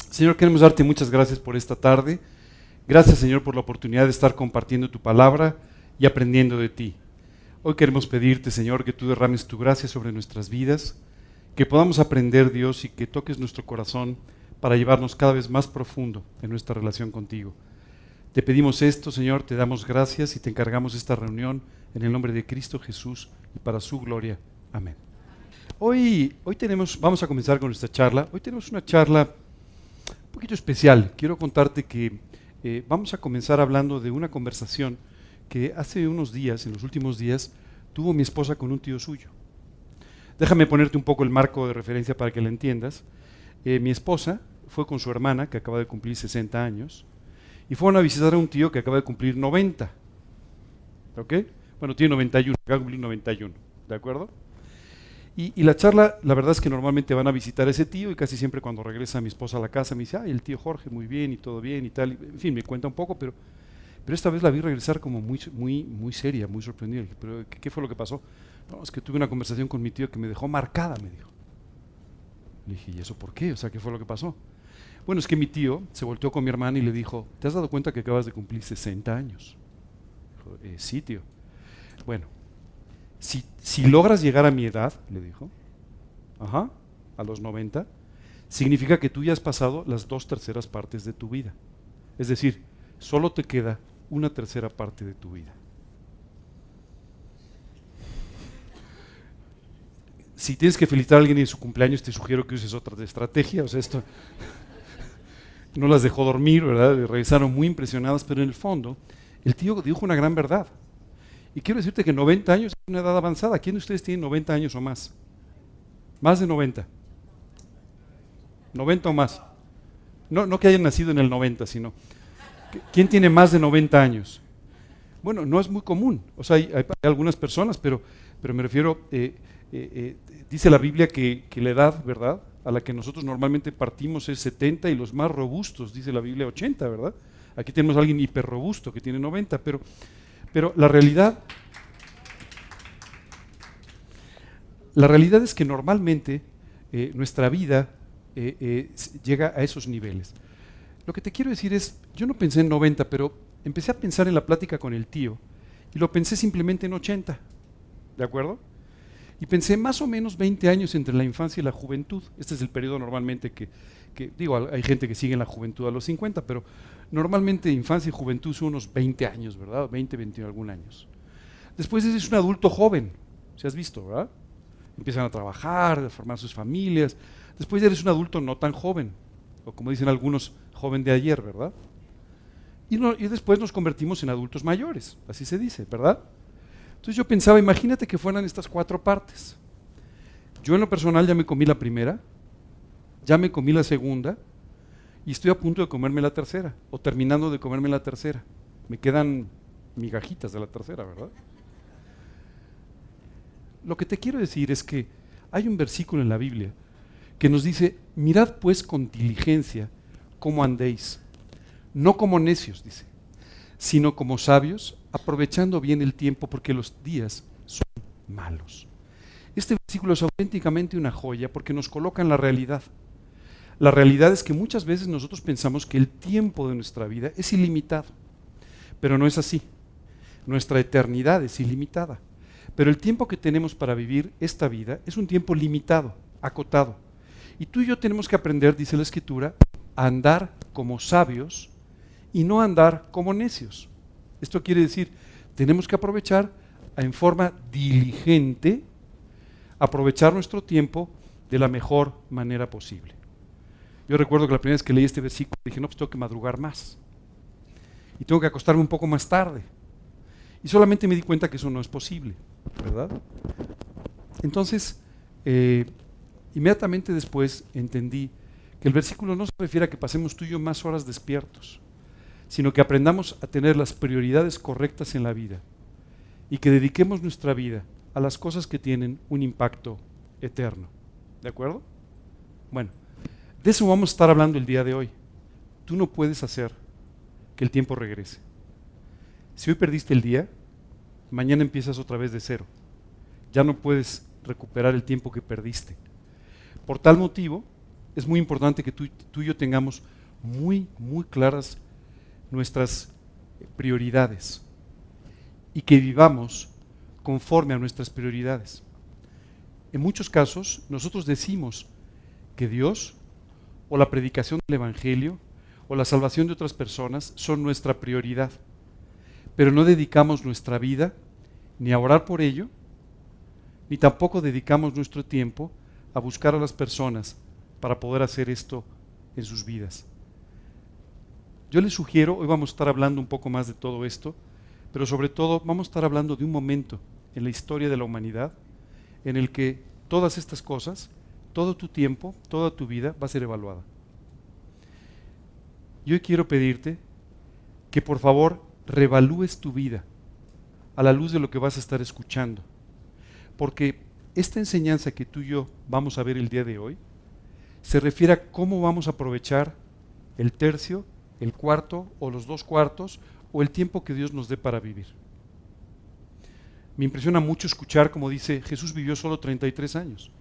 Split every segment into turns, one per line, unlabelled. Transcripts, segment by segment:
Señor, queremos darte muchas gracias por esta tarde. Gracias, Señor, por la oportunidad de estar compartiendo tu palabra y aprendiendo de ti. Hoy queremos pedirte, Señor, que tú derrames tu gracia sobre nuestras vidas, que podamos aprender, Dios, y que toques nuestro corazón para llevarnos cada vez más profundo en nuestra relación contigo. Te pedimos esto, Señor, te damos gracias y te encargamos esta reunión en el nombre de Cristo Jesús y para su gloria. Amén. Hoy vamos a comenzar con nuestra charla. Hoy tenemos una charla un poquito especial. Quiero contarte que vamos a comenzar hablando de una conversación que hace unos días, en los últimos días, tuvo mi esposa con un tío suyo. Déjame ponerte un poco el marco de referencia para que la entiendas. Mi esposa fue con su hermana, que acaba de cumplir 60 años, y fueron a visitar a un tío que acaba de cumplir 90. ¿Ok? Bueno, tiene 91, acaba de cumplir 91. ¿De acuerdo? Y la charla, la verdad es que normalmente van a visitar a ese tío y casi siempre cuando regresa mi esposa a la casa me dice, ay, el tío Jorge, muy bien y todo bien y tal. En fin, me cuenta un poco, pero esta vez la vi regresar como muy seria, muy sorprendida. Dije, ¿pero qué fue lo que pasó? No, es que tuve una conversación con mi tío que me dejó marcada, me dijo. Le dije, ¿y eso por qué? O sea, ¿qué fue lo que pasó? Bueno, es que mi tío se volteó con mi hermana y le dijo, ¿te has dado cuenta que acabas de cumplir 60 años? Dijo, sí, tío. Bueno, si logras llegar a mi edad, le dijo, a los 90, significa que tú ya has pasado las 2/3 partes de tu vida. Es decir, solo te queda 1/3 parte de tu vida. Si tienes que felicitar a alguien en su cumpleaños, te sugiero que uses otra estrategia. O sea, esto no las dejó dormir, ¿verdad? Regresaron muy impresionadas, pero en el fondo, el tío dijo una gran verdad. Y quiero decirte que 90 años es una edad avanzada. ¿Quién de ustedes tiene 90 años o más? Más de 90. 90 o más. No que hayan nacido en el 90, sino ¿quién tiene más de 90 años? Bueno, no es muy común. O sea, hay algunas personas, pero me refiero, dice la Biblia que la edad, ¿verdad?, a la que nosotros normalmente partimos es 70 y los más robustos, dice la Biblia, 80, ¿verdad? Aquí tenemos a alguien hiperrobusto que tiene 90, pero la realidad es que normalmente nuestra vida llega a esos niveles. Lo que te quiero decir es, yo no pensé en 90, pero empecé a pensar en la plática con el tío y lo pensé simplemente en 80, ¿de acuerdo? Y pensé más o menos 20 años entre la infancia y la juventud. Este es el periodo normalmente que digo, hay gente que sigue en la juventud a los 50, pero normalmente infancia y juventud son unos 20 años, ¿verdad? 20, 21 algún años. Después eres un adulto joven, si has visto, ¿verdad? Empiezan a trabajar, a formar sus familias. Después eres un adulto no tan joven, o como dicen algunos, joven de ayer, ¿verdad? Y después nos convertimos en adultos mayores, así se dice, ¿verdad? Entonces yo pensaba, imagínate que fueran estas 4 partes. Yo en lo personal ya me comí la primera, ya me comí la segunda y estoy a punto de comerme la tercera, o terminando de comerme la tercera. Me quedan migajitas de la tercera, ¿verdad? Lo que te quiero decir es que hay un versículo en la Biblia que nos dice, mirad pues con diligencia cómo andéis, no como necios, dice, sino como sabios, aprovechando bien el tiempo porque los días son malos. Este versículo es auténticamente una joya porque nos coloca en la realidad. La realidad es que muchas veces nosotros pensamos que el tiempo de nuestra vida es ilimitado, pero no es así. Nuestra eternidad es ilimitada, pero el tiempo que tenemos para vivir esta vida es un tiempo limitado, acotado. Y tú y yo tenemos que aprender, dice la Escritura, a andar como sabios y no andar como necios. Esto quiere decir, tenemos que aprovechar en forma diligente, aprovechar nuestro tiempo de la mejor manera posible. Yo recuerdo que la primera vez que leí este versículo dije, no, pues tengo que madrugar más. Y tengo que acostarme un poco más tarde. Y solamente me di cuenta que eso no es posible, ¿verdad? Entonces, inmediatamente después entendí que el versículo no se refiere a que pasemos tú y yo más horas despiertos, sino que aprendamos a tener las prioridades correctas en la vida y que dediquemos nuestra vida a las cosas que tienen un impacto eterno. ¿De acuerdo? Bueno, de eso vamos a estar hablando el día de hoy. Tú no puedes hacer que el tiempo regrese. Si hoy perdiste el día, mañana empiezas otra vez de cero. Ya no puedes recuperar el tiempo que perdiste. Por tal motivo, es muy importante que tú y yo tengamos muy, muy claras nuestras prioridades y que vivamos conforme a nuestras prioridades. En muchos casos, nosotros decimos que Dios o la predicación del Evangelio o la salvación de otras personas son nuestra prioridad, pero no dedicamos nuestra vida ni a orar por ello, ni tampoco dedicamos nuestro tiempo a buscar a las personas para poder hacer esto en sus vidas. Yo les sugiero, hoy vamos a estar hablando un poco más de todo esto, pero sobre todo vamos a estar hablando de un momento en la historia de la humanidad en el que todas estas cosas, todo tu tiempo, toda tu vida va a ser evaluada. Yo quiero pedirte que por favor reevalúes tu vida a la luz de lo que vas a estar escuchando, porque esta enseñanza que tú y yo vamos a ver el día de hoy se refiere a cómo vamos a aprovechar el tercio, el cuarto o los 2/4 o el tiempo que Dios nos dé para vivir. Me impresiona mucho escuchar como dice, Jesús vivió solo 33 años.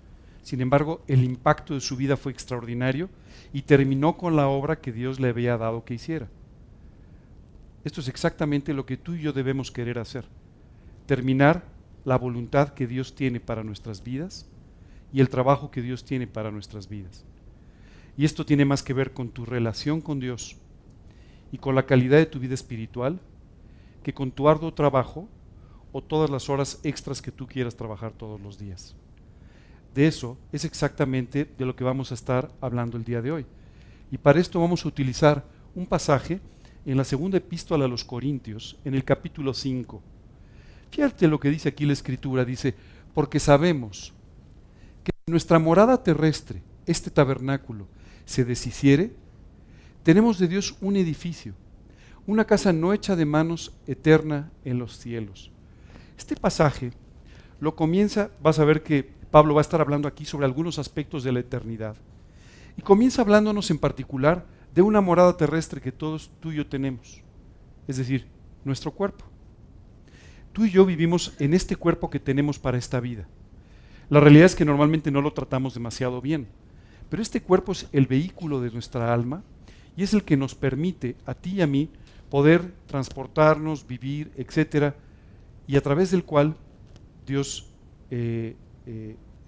Sin embargo, el impacto de su vida fue extraordinario y terminó con la obra que Dios le había dado que hiciera. Esto es exactamente lo que tú y yo debemos querer hacer. Terminar la voluntad que Dios tiene para nuestras vidas y el trabajo que Dios tiene para nuestras vidas. Y esto tiene más que ver con tu relación con Dios y con la calidad de tu vida espiritual que con tu arduo trabajo o todas las horas extras que tú quieras trabajar todos los días. De eso es exactamente de lo que vamos a estar hablando el día de hoy. Y para esto vamos a utilizar un pasaje en la segunda epístola a los Corintios, en el capítulo 5. Fíjate lo que dice aquí la Escritura, dice, porque sabemos que si nuestra morada terrestre, este tabernáculo, se deshiciere, tenemos de Dios un edificio, una casa no hecha de manos, eterna en los cielos. Este pasaje lo comienza, vas a ver que Pablo va a estar hablando aquí sobre algunos aspectos de la eternidad. Y comienza hablándonos en particular de una morada terrestre que todos tú y yo tenemos, es decir, nuestro cuerpo. Tú y yo vivimos en este cuerpo que tenemos para esta vida. La realidad es que normalmente no lo tratamos demasiado bien, pero este cuerpo es el vehículo de nuestra alma y es el que nos permite a ti y a mí poder transportarnos, vivir, etcétera, y a través del cual Dios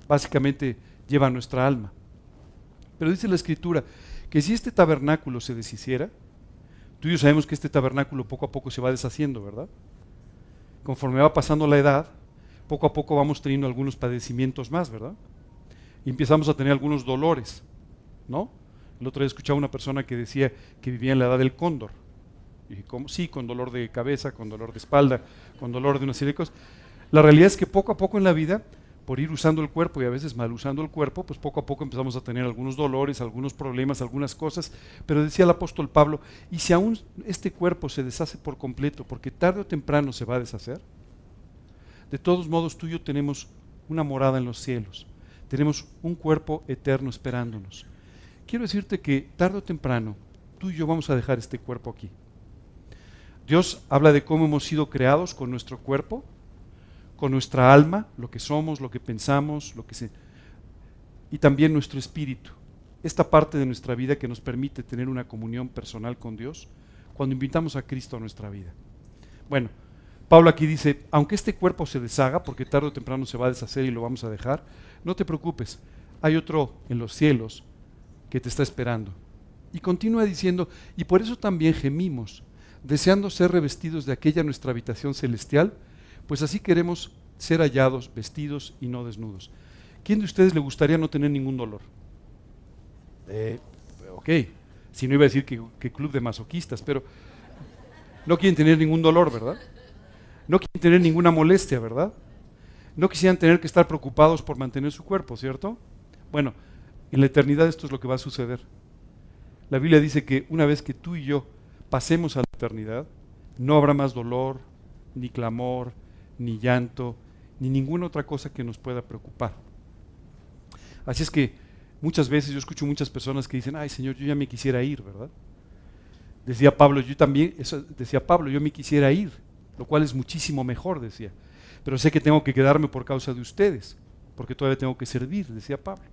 básicamente lleva nuestra alma. Pero dice la Escritura que si este tabernáculo se deshiciera, tú y yo sabemos que este tabernáculo poco a poco se va deshaciendo, ¿verdad? Conforme va pasando la edad, poco a poco vamos teniendo algunos padecimientos más, ¿verdad? Y empezamos a tener algunos dolores, ¿no? El otro día escuchaba una persona que decía que vivía en la edad del cóndor. Y dije, ¿cómo? Sí, con dolor de cabeza, con dolor de espalda, con dolor de una serie de cosas. La realidad es que poco a poco en la vida, por ir usando el cuerpo y a veces mal usando el cuerpo, pues poco a poco empezamos a tener algunos dolores, algunos problemas, algunas cosas. Pero decía el apóstol Pablo, y si aún este cuerpo se deshace por completo, porque tarde o temprano se va a deshacer, de todos modos tú y yo tenemos una morada en los cielos, tenemos un cuerpo eterno esperándonos. Quiero decirte que tarde o temprano tú y yo vamos a dejar este cuerpo aquí. Dios habla de cómo hemos sido creados con nuestro cuerpo, con nuestra alma, lo que somos, lo que pensamos, y también nuestro espíritu. Esta parte de nuestra vida que nos permite tener una comunión personal con Dios cuando invitamos a Cristo a nuestra vida. Bueno, Pablo aquí dice, aunque este cuerpo se deshaga, porque tarde o temprano se va a deshacer y lo vamos a dejar, no te preocupes, hay otro en los cielos que te está esperando. Y continúa diciendo, y por eso también gemimos, deseando ser revestidos de aquella nuestra habitación celestial, pues así queremos ser hallados, vestidos y no desnudos. ¿Quién de ustedes le gustaría no tener ningún dolor? Ok, si no iba a decir que club de masoquistas, pero no quieren tener ningún dolor, ¿verdad? No quieren tener ninguna molestia, ¿verdad? No quisieran tener que estar preocupados por mantener su cuerpo, ¿cierto? Bueno, en la eternidad esto es lo que va a suceder. La Biblia dice que una vez que tú y yo pasemos a la eternidad, no habrá más dolor, ni clamor, ni llanto, ni ninguna otra cosa que nos pueda preocupar. Así es que muchas veces yo escucho muchas personas que dicen, ay Señor, yo ya me quisiera ir, ¿verdad? Decía Pablo, yo me quisiera ir, lo cual es muchísimo mejor, decía. Pero sé que tengo que quedarme por causa de ustedes, porque todavía tengo que servir, decía Pablo.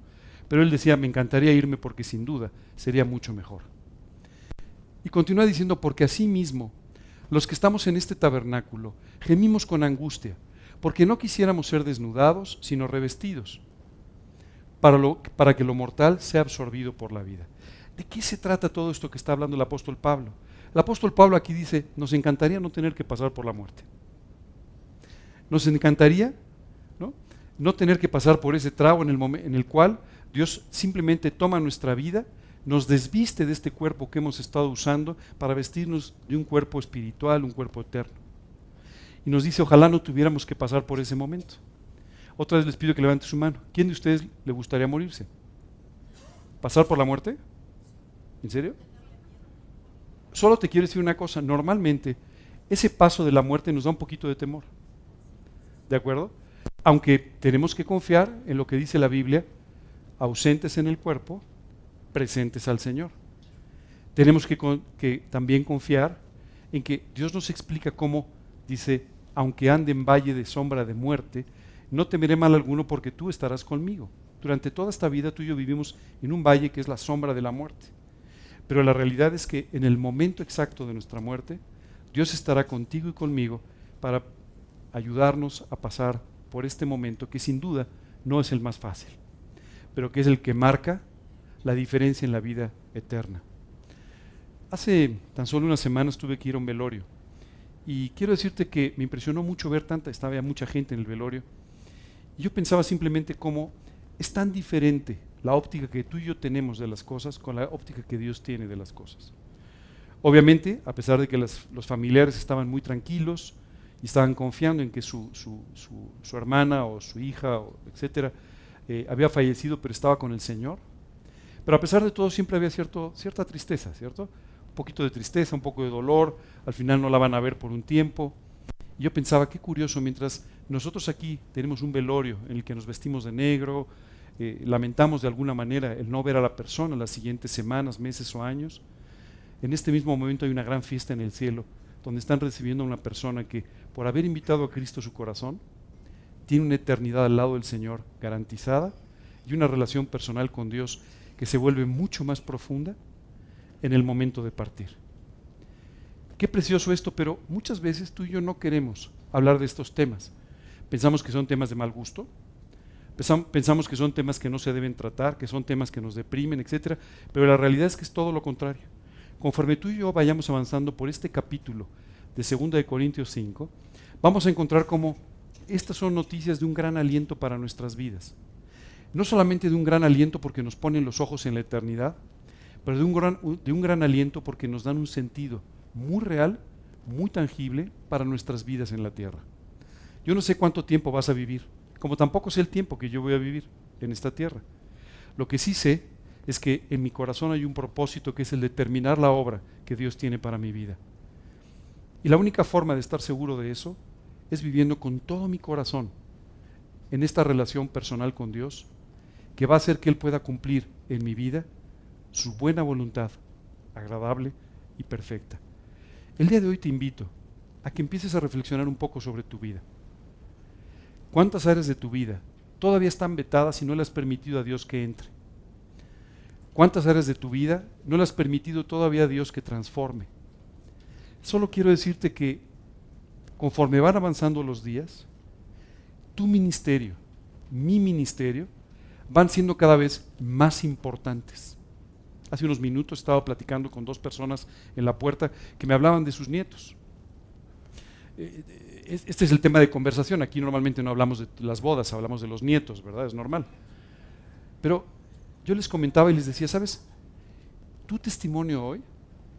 Pero él decía, me encantaría irme porque sin duda sería mucho mejor. Y continúa diciendo, porque asimismo, los que estamos en este tabernáculo, gemimos con angustia, porque no quisiéramos ser desnudados, sino revestidos, para que lo mortal sea absorbido por la vida. ¿De qué se trata todo esto que está hablando el apóstol Pablo? El apóstol Pablo aquí dice, nos encantaría no tener que pasar por la muerte. Nos encantaría no tener que pasar por ese trago en el cual Dios simplemente toma nuestra vida, nos desviste de este cuerpo que hemos estado usando para vestirnos de un cuerpo espiritual, un cuerpo eterno. Y nos dice, ojalá no tuviéramos que pasar por ese momento. Otra vez les pido que levante su mano. ¿Quién de ustedes le gustaría morirse? ¿Pasar por la muerte? ¿En serio? Solo te quiero decir una cosa, normalmente ese paso de la muerte nos da un poquito de temor. ¿De acuerdo? Aunque tenemos que confiar en lo que dice la Biblia, ausentes en el cuerpo, presentes al Señor. Tenemos que también confiar en que Dios nos explica cómo, dice, aunque ande en valle de sombra de muerte, no temeré mal alguno porque tú estarás conmigo. Durante toda esta vida tú y yo vivimos en un valle que es la sombra de la muerte. Pero la realidad es que en el momento exacto de nuestra muerte, Dios estará contigo y conmigo para ayudarnos a pasar por este momento que sin duda no es el más fácil, pero que es el que marca la diferencia en la vida eterna. Hace tan solo unas semanas tuve que ir a un velorio y quiero decirte que me impresionó mucho ver estaba mucha gente en el velorio y yo pensaba simplemente cómo es tan diferente la óptica que tú y yo tenemos de las cosas con la óptica que Dios tiene de las cosas. Obviamente, a pesar de que los familiares estaban muy tranquilos y estaban confiando en que su hermana o su hija, etcétera, había fallecido, pero estaba con el Señor. Pero a pesar de todo siempre había cierta tristeza, ¿cierto? Un poquito de tristeza, un poco de dolor, al final no la van a ver por un tiempo. Y yo pensaba, qué curioso, mientras nosotros aquí tenemos un velorio en el que nos vestimos de negro, lamentamos de alguna manera el no ver a la persona las siguientes semanas, meses o años, en este mismo momento hay una gran fiesta en el cielo, donde están recibiendo a una persona que, por haber invitado a Cristo a su corazón, tiene una eternidad al lado del Señor garantizada y una relación personal con Dios que se vuelve mucho más profunda en el momento de partir. Qué precioso esto, pero muchas veces tú y yo no queremos hablar de estos temas. Pensamos que son temas de mal gusto, pensamos que son temas que no se deben tratar, que son temas que nos deprimen, etcétera, pero la realidad es que es todo lo contrario. Conforme tú y yo vayamos avanzando por este capítulo de 2 de Corintios 5, vamos a encontrar cómo estas son noticias de un gran aliento para nuestras vidas. No solamente de un gran aliento porque nos ponen los ojos en la eternidad, pero de un gran aliento porque nos dan un sentido muy real, muy tangible para nuestras vidas en la tierra. Yo no sé cuánto tiempo vas a vivir, como tampoco sé el tiempo que yo voy a vivir en esta tierra. Lo que sí sé es que en mi corazón hay un propósito que es el de terminar la obra que Dios tiene para mi vida. Y la única forma de estar seguro de eso es viviendo con todo mi corazón en esta relación personal con Dios, que va a hacer que Él pueda cumplir en mi vida su buena voluntad, agradable y perfecta. El día de hoy te invito a que empieces a reflexionar un poco sobre tu vida. ¿Cuántas áreas de tu vida todavía están vetadas y no le has permitido a Dios que entre? ¿Cuántas áreas de tu vida no le has permitido todavía a Dios que transforme? Solo quiero decirte que conforme van avanzando los días, tu ministerio, mi ministerio, van siendo cada vez más importantes. Hace unos minutos estaba platicando con 2 personas en la puerta que me hablaban de sus nietos. Este es el tema de conversación. Aquí normalmente no hablamos de las bodas, hablamos de los nietos, ¿verdad? Es normal. Pero yo les comentaba y les decía, ¿sabes? Tu testimonio hoy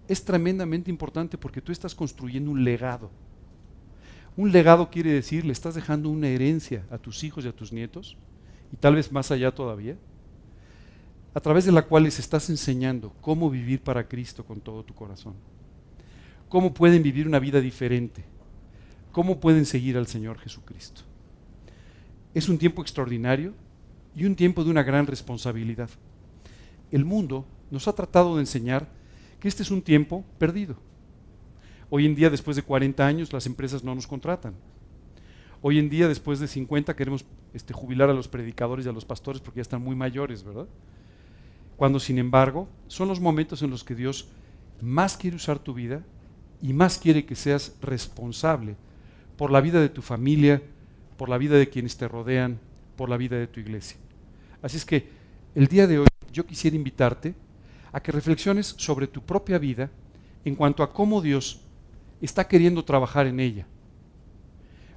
es tremendamente importante porque tú estás construyendo un legado. Un legado quiere decir, le estás dejando una herencia a tus hijos y a tus nietos, y tal vez más allá todavía, a través de la cual les estás enseñando cómo vivir para Cristo con todo tu corazón. Cómo pueden vivir una vida diferente. Cómo pueden seguir al Señor Jesucristo. Es un tiempo extraordinario y un tiempo de una gran responsabilidad. El mundo nos ha tratado de enseñar que este es un tiempo perdido. Hoy en día, después de 40 años, las empresas no nos contratan. Hoy en día, después de 50, queremos jubilar a los predicadores y a los pastores porque ya están muy mayores, ¿verdad? Cuando, sin embargo, son los momentos en los que Dios más quiere usar tu vida y más quiere que seas responsable por la vida de tu familia, por la vida de quienes te rodean, por la vida de tu iglesia. Así es que el día de hoy yo quisiera invitarte a que reflexiones sobre tu propia vida en cuanto a cómo Dios está queriendo trabajar en ella.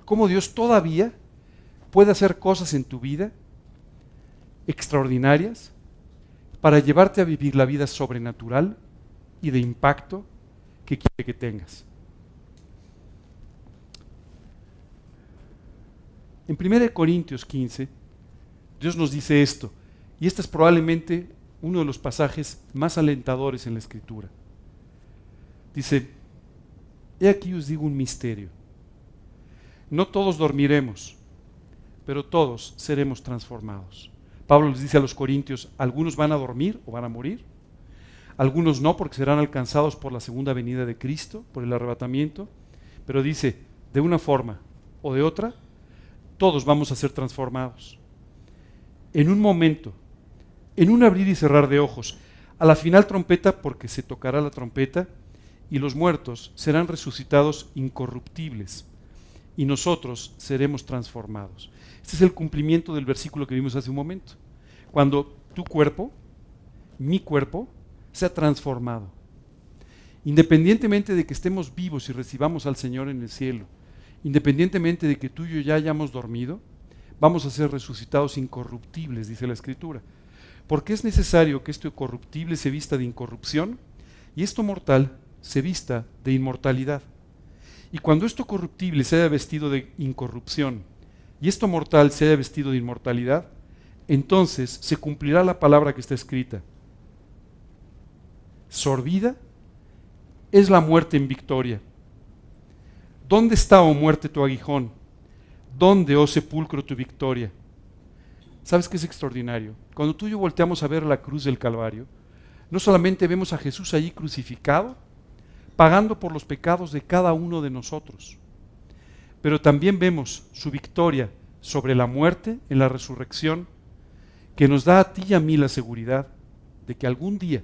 Cómo Dios todavía puede hacer cosas en tu vida extraordinarias para llevarte a vivir la vida sobrenatural y de impacto que quiere que tengas. En 1 Corintios 15, Dios nos dice esto, y este es probablemente uno de los pasajes más alentadores en la Escritura. Dice, he aquí os digo un misterio. No todos dormiremos, pero todos seremos transformados. Pablo les dice a los corintios, algunos van a dormir o van a morir, algunos no porque serán alcanzados por la segunda venida de Cristo, por el arrebatamiento, pero dice, de una forma o de otra, todos vamos a ser transformados. En un momento, en un abrir y cerrar de ojos, a la final trompeta, porque se tocará la trompeta, y los muertos serán resucitados incorruptibles, y nosotros seremos transformados. Este es el cumplimiento del versículo que vimos hace un momento. Cuando tu cuerpo, mi cuerpo, sea transformado. Independientemente de que estemos vivos y recibamos al Señor en el cielo, independientemente de que tú y yo ya hayamos dormido, vamos a ser resucitados incorruptibles, dice la Escritura. Porque es necesario que esto corruptible se vista de incorrupción y esto mortal se vista de inmortalidad. Y cuando esto corruptible se haya vestido de incorrupción y esto mortal se haya vestido de inmortalidad, entonces se cumplirá la palabra que está escrita. Sorbida es la muerte en victoria. ¿Dónde está, oh muerte, tu aguijón? ¿Dónde, oh sepulcro, tu victoria? ¿Sabes qué es extraordinario? Cuando tú y yo volteamos a ver la cruz del Calvario, no solamente vemos a Jesús allí crucificado, pagando por los pecados de cada uno de nosotros, pero también vemos su victoria sobre la muerte en la resurrección, que nos da a ti y a mí la seguridad de que algún día,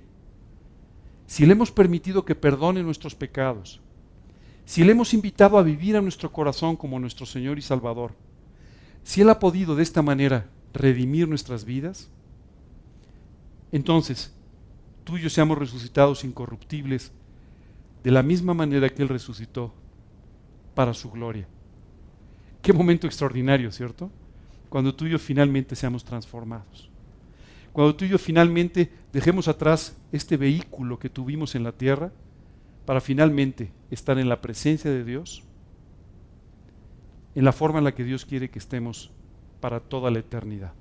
si le hemos permitido que perdone nuestros pecados, si le hemos invitado a vivir a nuestro corazón como nuestro Señor y Salvador, si Él ha podido de esta manera redimir nuestras vidas, entonces tú y yo seamos resucitados incorruptibles de la misma manera que Él resucitó para su gloria. Qué momento extraordinario, ¿cierto? Cuando tú y yo finalmente seamos transformados. Cuando tú y yo finalmente dejemos atrás este vehículo que tuvimos en la tierra para finalmente estar en la presencia de Dios, en la forma en la que Dios quiere que estemos para toda la eternidad.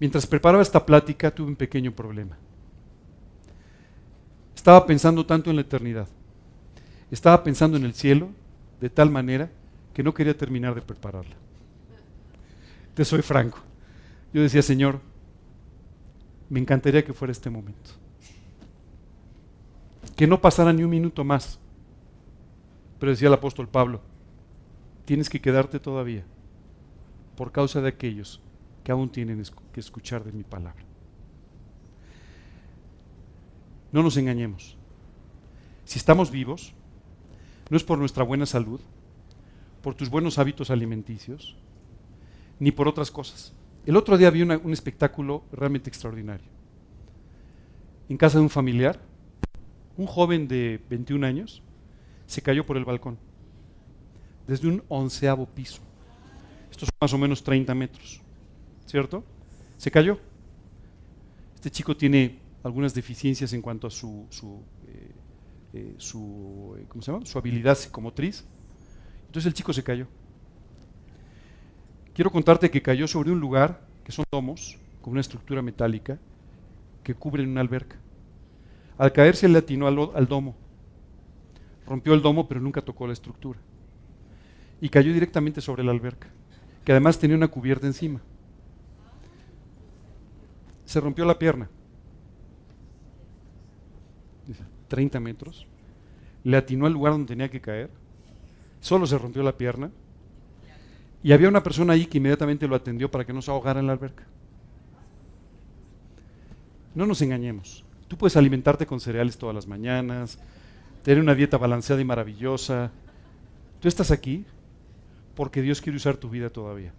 Mientras preparaba esta plática tuve un pequeño problema. Estaba pensando tanto en la eternidad, estaba pensando en el cielo de tal manera que no quería terminar de prepararla. Te soy franco. Yo decía, Señor, me encantaría que fuera este momento. Que no pasara ni un minuto más. Pero decía el apóstol Pablo, tienes que quedarte todavía por causa de aquellos que aún tienen que escuchar de mi palabra. No nos engañemos. Si estamos vivos, no es por nuestra buena salud, por tus buenos hábitos alimenticios, ni por otras cosas. El otro día vi un espectáculo realmente extraordinario. En casa de un familiar, un joven de 21 años se cayó por el balcón, desde un 11º piso. Estos son más o menos 30 metros, ¿cierto? Se cayó. Este chico tiene algunas deficiencias en cuanto a su habilidad psicomotriz. Entonces el chico se cayó. Quiero contarte que cayó sobre un lugar que son domos, con una estructura metálica, que cubren una alberca. Al caerse le atinó al domo. Rompió el domo, pero nunca tocó la estructura. Y cayó directamente sobre la alberca, que además tenía una cubierta encima. Se rompió la pierna. 30 metros. Le atinó al lugar donde tenía que caer. Solo se rompió la pierna Y había una persona ahí que inmediatamente lo atendió para que no se ahogara en la alberca. No nos engañemos. Tú puedes alimentarte con cereales todas las mañanas, tener una dieta balanceada y maravillosa. Tú estás aquí porque Dios quiere usar tu vida todavía.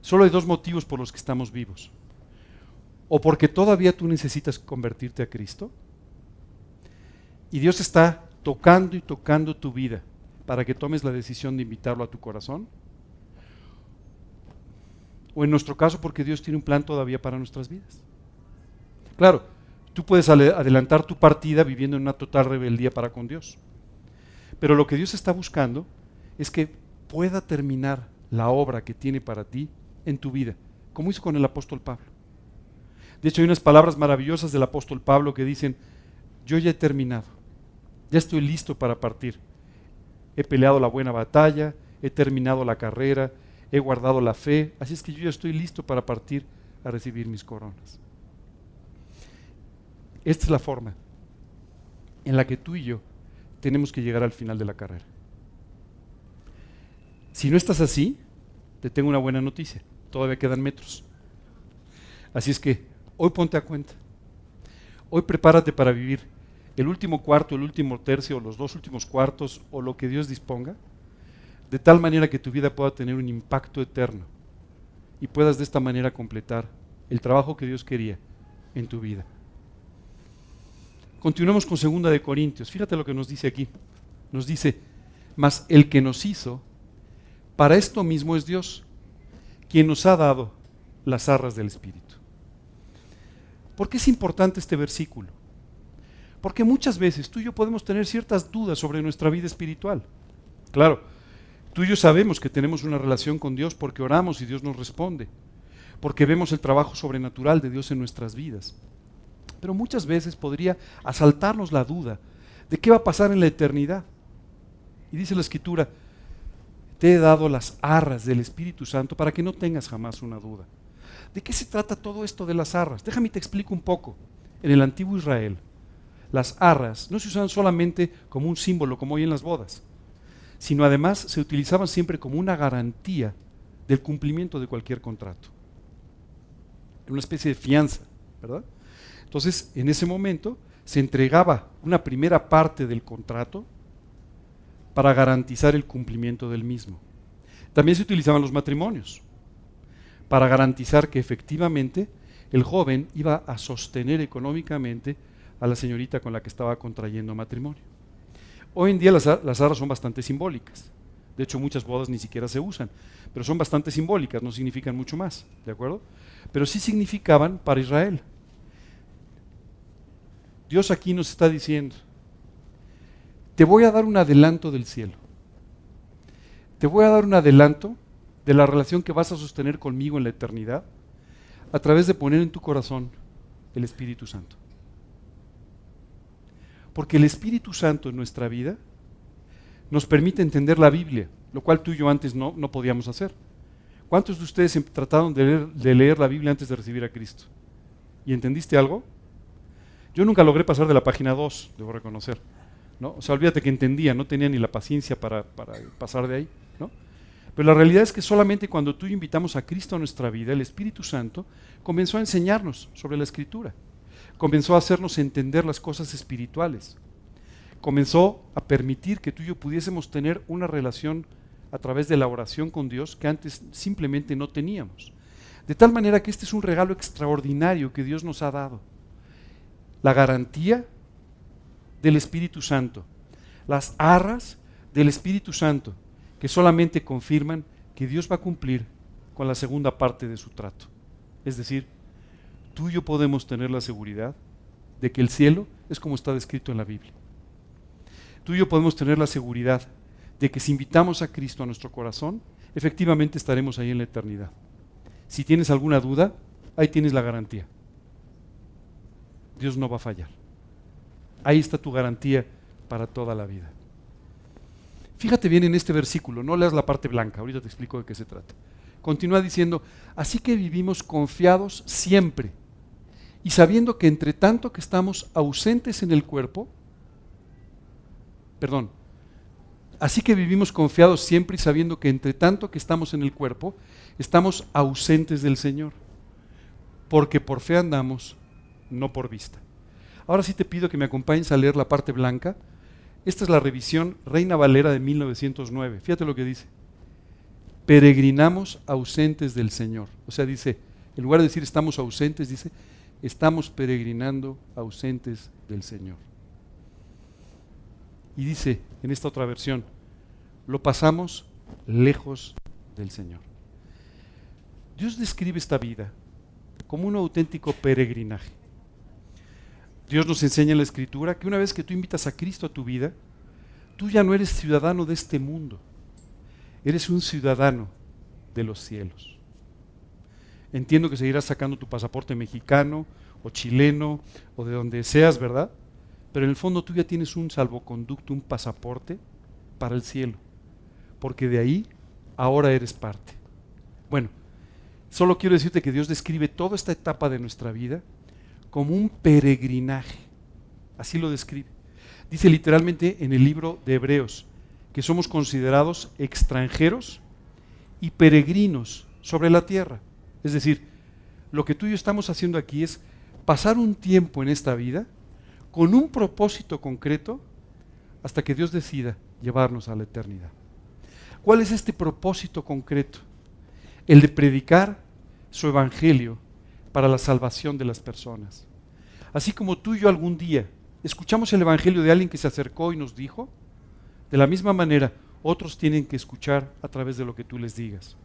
Solo hay dos motivos por los que estamos vivos. O porque todavía tú necesitas convertirte a Cristo, y Dios está tocando y tocando tu vida para que tomes la decisión de invitarlo a tu corazón. O en nuestro caso, porque Dios tiene un plan todavía para nuestras vidas. Claro, tú puedes adelantar tu partida viviendo en una total rebeldía para con Dios. Pero lo que Dios está buscando es que pueda terminar la obra que tiene para ti en tu vida, como hizo con el apóstol Pablo. De hecho, hay unas palabras maravillosas del apóstol Pablo que dicen: yo ya he terminado, ya estoy listo para partir. He peleado la buena batalla, he terminado la carrera, he guardado la fe, así es que yo ya estoy listo para partir a recibir mis coronas. Esta es la forma en la que tú y yo tenemos que llegar al final de la carrera. Si no estás así, te tengo una buena noticia, todavía quedan metros. Así es que hoy ponte a cuenta. Hoy prepárate para vivir el último cuarto, el último tercio, o los 2 últimos cuartos, o lo que Dios disponga, de tal manera que tu vida pueda tener un impacto eterno y puedas de esta manera completar el trabajo que Dios quería en tu vida. Continuemos con 2 de Corintios. Fíjate lo que nos dice aquí. Nos dice: mas el que nos hizo, para esto mismo es Dios, quien nos ha dado las arras del Espíritu. ¿Por qué es importante este versículo? Porque muchas veces tú y yo podemos tener ciertas dudas sobre nuestra vida espiritual. Claro, tú y yo sabemos que tenemos una relación con Dios porque oramos y Dios nos responde, porque vemos el trabajo sobrenatural de Dios en nuestras vidas. Pero muchas veces podría asaltarnos la duda de qué va a pasar en la eternidad. Y dice la Escritura: te he dado las arras del Espíritu Santo para que no tengas jamás una duda. ¿De qué se trata todo esto de las arras? Déjame te explico un poco. En el antiguo Israel, las arras no se usaban solamente como un símbolo, como hoy en las bodas, sino además se utilizaban siempre como una garantía del cumplimiento de cualquier contrato. Una especie de fianza, ¿verdad? Entonces, en ese momento se entregaba una primera parte del contrato para garantizar el cumplimiento del mismo. También se utilizaban los matrimonios para garantizar que efectivamente el joven iba a sostener económicamente a la señorita con la que estaba contrayendo matrimonio. Hoy en día las arras son bastante simbólicas. De hecho, muchas bodas ni siquiera se usan, pero son bastante simbólicas, no significan mucho más, ¿de acuerdo? Pero sí significaban para Israel. Dios aquí nos está diciendo: te voy a dar un adelanto del cielo. Te voy a dar un adelanto de la relación que vas a sostener conmigo en la eternidad a través de poner en tu corazón el Espíritu Santo. Porque el Espíritu Santo en nuestra vida nos permite entender la Biblia, lo cual tú y yo antes no podíamos hacer. ¿Cuántos de ustedes trataron de leer la Biblia antes de recibir a Cristo? ¿Y entendiste algo? Yo nunca logré pasar de la página 2, debo reconocer, ¿no? O sea, olvídate que entendía, no tenía ni la paciencia para pasar de ahí, ¿no? Pero la realidad es que solamente cuando tú y yo invitamos a Cristo a nuestra vida, el Espíritu Santo comenzó a enseñarnos sobre la Escritura, comenzó a hacernos entender las cosas espirituales, comenzó a permitir que tú y yo pudiésemos tener una relación a través de la oración con Dios que antes simplemente no teníamos. De tal manera que este es un regalo extraordinario que Dios nos ha dado. La garantía del Espíritu Santo, las arras del Espíritu Santo, que solamente confirman que Dios va a cumplir con la segunda parte de su trato. Es decir, tú y yo podemos tener la seguridad de que el cielo es como está descrito en la Biblia. Tú y yo podemos tener la seguridad de que si invitamos a Cristo a nuestro corazón, efectivamente estaremos ahí en la eternidad. Si tienes alguna duda, ahí tienes la garantía. Dios no va a fallar. Ahí está tu garantía para toda la vida. Fíjate bien en este versículo, no leas la parte blanca, ahorita te explico de qué se trata. Continúa diciendo: así que vivimos confiados siempre, y sabiendo que entre tanto que estamos ausentes en el cuerpo, Así que vivimos confiados siempre y sabiendo que entre tanto que estamos en el cuerpo, estamos ausentes del Señor, porque por fe andamos, no por vista. Ahora sí te pido que me acompañes a leer la parte blanca. Esta es la revisión Reina Valera de 1909. Fíjate lo que dice. Peregrinamos ausentes del Señor. O sea, dice, en lugar de decir estamos ausentes, dice, estamos peregrinando ausentes del Señor. Y dice en esta otra versión, lo pasamos lejos del Señor. Dios describe esta vida como un auténtico peregrinaje. Dios nos enseña en la Escritura que una vez que tú invitas a Cristo a tu vida, tú ya no eres ciudadano de este mundo, eres un ciudadano de los cielos. Entiendo que seguirás sacando tu pasaporte mexicano o chileno o de donde seas, ¿verdad? Pero en el fondo tú ya tienes un salvoconducto, un pasaporte para el cielo, porque de ahí ahora eres parte. Bueno, solo quiero decirte que Dios describe toda esta etapa de nuestra vida como un peregrinaje, así lo describe. Dice literalmente en el libro de Hebreos que somos considerados extranjeros y peregrinos sobre la tierra. Es decir, lo que tú y yo estamos haciendo aquí es pasar un tiempo en esta vida con un propósito concreto hasta que Dios decida llevarnos a la eternidad. ¿Cuál es este propósito concreto? El de predicar su evangelio para la salvación de las personas. Así como tú y yo algún día escuchamos el evangelio de alguien que se acercó y nos dijo, de la misma manera otros tienen que escuchar a través de lo que tú les digas.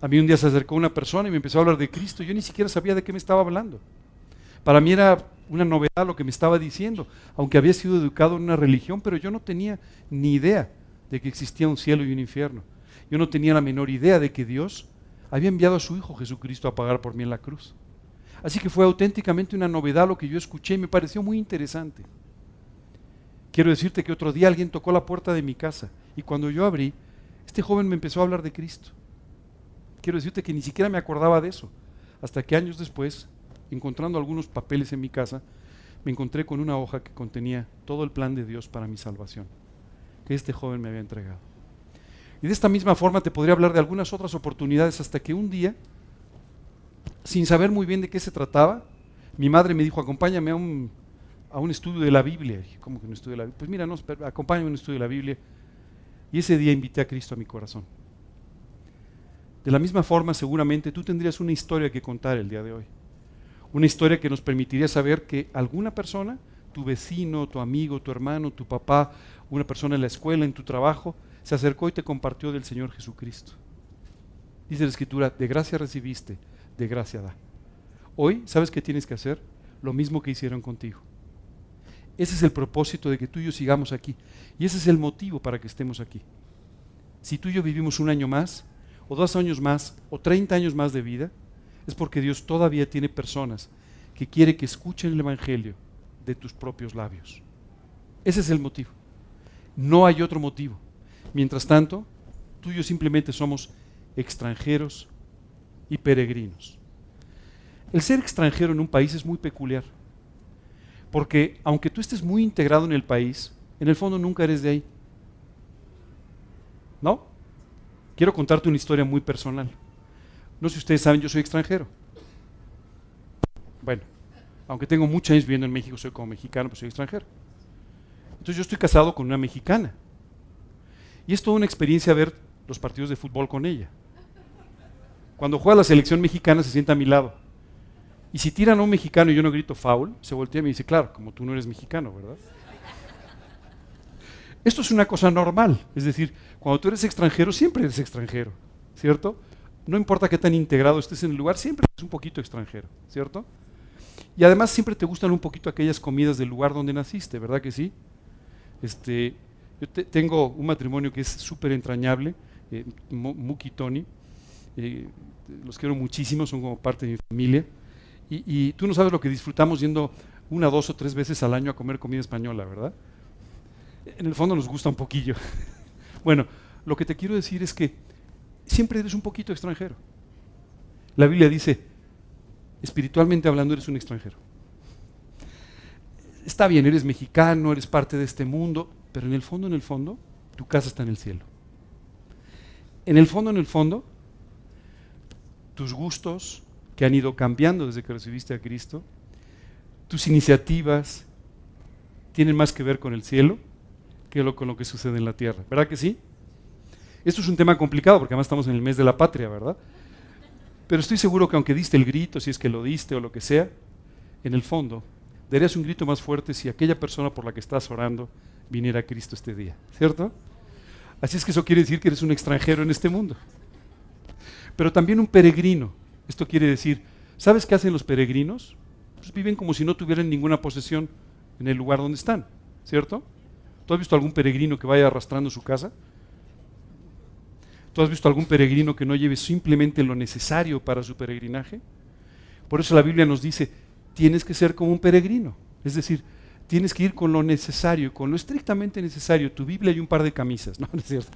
A mí un día se acercó una persona y me empezó a hablar de Cristo. Yo ni siquiera sabía de qué me estaba hablando. Para mí era una novedad lo que me estaba diciendo, aunque había sido educado en una religión, pero yo no tenía ni idea de que existía un cielo y un infierno. Yo no tenía la menor idea de que Dios había enviado a su Hijo Jesucristo a pagar por mí en la cruz. Así que fue auténticamente una novedad lo que yo escuché y me pareció muy interesante. Quiero decirte que otro día alguien tocó la puerta de mi casa y cuando yo abrí, este joven me empezó a hablar de Cristo. Quiero decirte que ni siquiera me acordaba de eso, hasta que años después, encontrando algunos papeles en mi casa, me encontré con una hoja que contenía todo el plan de Dios para mi salvación, que este joven me había entregado. Y de esta misma forma te podría hablar de algunas otras oportunidades hasta que un día, sin saber muy bien de qué se trataba, mi madre me dijo, acompáñame a un estudio de la Biblia. Y dije, ¿cómo que un estudio de la Biblia? Pues mira, no, acompáñame a un estudio de la Biblia. Y ese día invité a Cristo a mi corazón. De la misma forma, seguramente tú tendrías una historia que contar el día de hoy. Una historia que nos permitiría saber que alguna persona, tu vecino, tu amigo, tu hermano, tu papá, una persona en la escuela, en tu trabajo, se acercó y te compartió del Señor Jesucristo. Dice la Escritura, de gracia recibiste, de gracia da. Hoy, ¿sabes qué tienes que hacer? Lo mismo que hicieron contigo. Ese es el propósito de que tú y yo sigamos aquí. Y ese es el motivo para que estemos aquí. Si tú y yo vivimos un año más, o 2 años más, o 30 años más de vida, es porque Dios todavía tiene personas que quiere que escuchen el evangelio de tus propios labios. Ese es el motivo. No hay otro motivo. Mientras tanto, tú y yo simplemente somos extranjeros y peregrinos. El ser extranjero en un país es muy peculiar, porque aunque tú estés muy integrado en el país, en el fondo nunca eres de ahí. ¿No? Quiero contarte una historia muy personal. No sé si ustedes saben, yo soy extranjero. Bueno, aunque tengo muchos años viviendo en México, soy como mexicano, pero soy extranjero. Entonces yo estoy casado con una mexicana. Y es toda una experiencia ver los partidos de fútbol con ella. Cuando juega la selección mexicana se sienta a mi lado. Y si tiran a un mexicano y yo no grito foul, se voltea y me dice, claro, como tú no eres mexicano, ¿verdad? Esto es una cosa normal. Es decir, cuando tú eres extranjero, siempre eres extranjero, ¿cierto? No importa qué tan integrado estés en el lugar, siempre eres un poquito extranjero, ¿cierto? Y además siempre te gustan un poquito aquellas comidas del lugar donde naciste, ¿verdad que sí? Yo tengo un matrimonio que es súper entrañable, Muki y Tony, los quiero muchísimo, son como parte de mi familia, y tú no sabes lo que disfrutamos yendo 1, 2 o 3 veces al año a comer comida española, ¿verdad? En el fondo nos gusta un poquillo. Bueno, lo que te quiero decir es que siempre eres un poquito extranjero. La Biblia dice, espiritualmente hablando, eres un extranjero. Está bien, eres mexicano, eres parte de este mundo, pero en el fondo, tu casa está en el cielo. En el fondo, tus gustos que han ido cambiando desde que recibiste a Cristo, tus iniciativas tienen más que ver con el cielo que con lo que sucede en la tierra. ¿Verdad que sí? Esto es un tema complicado porque además estamos en el mes de la patria, ¿verdad? Pero estoy seguro que aunque diste el grito, si es que lo diste o lo que sea, en el fondo darías un grito más fuerte si aquella persona por la que estás orando viniera a Cristo este día, ¿cierto? Así es que eso quiere decir que eres un extranjero en este mundo. Pero también un peregrino. Esto quiere decir, ¿sabes qué hacen los peregrinos? Pues viven como si no tuvieran ninguna posesión en el lugar donde están, ¿cierto? ¿Tú has visto algún peregrino que vaya arrastrando su casa? ¿Tú has visto algún peregrino que no lleve simplemente lo necesario para su peregrinaje? Por eso la Biblia nos dice, tienes que ser como un peregrino. Es decir, tienes que ir con lo necesario, con lo estrictamente necesario. Tu Biblia y un par de camisas, ¿no? ¿No es cierto?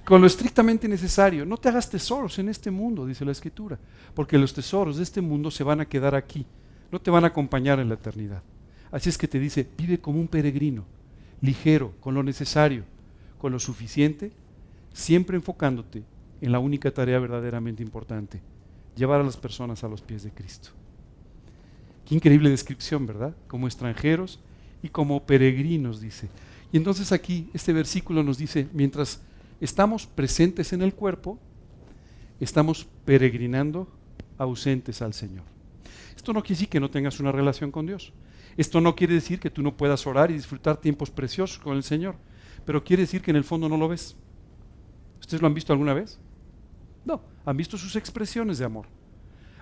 Con lo estrictamente necesario. No te hagas tesoros en este mundo, dice la Escritura, porque los tesoros de este mundo se van a quedar aquí, no te van a acompañar en la eternidad. Así es que te dice, vive como un peregrino, ligero, con lo necesario, con lo suficiente, siempre enfocándote en la única tarea verdaderamente importante, llevar a las personas a los pies de Cristo. Qué increíble descripción, ¿verdad? Como extranjeros y como peregrinos, dice. Y entonces aquí este versículo nos dice, mientras estamos presentes en el cuerpo, estamos peregrinando ausentes al Señor. Esto no quiere decir que no tengas una relación con Dios. Esto no quiere decir que tú no puedas orar y disfrutar tiempos preciosos con el Señor, pero quiere decir que en el fondo no lo ves. ¿Ustedes lo han visto alguna vez? No, han visto sus expresiones de amor,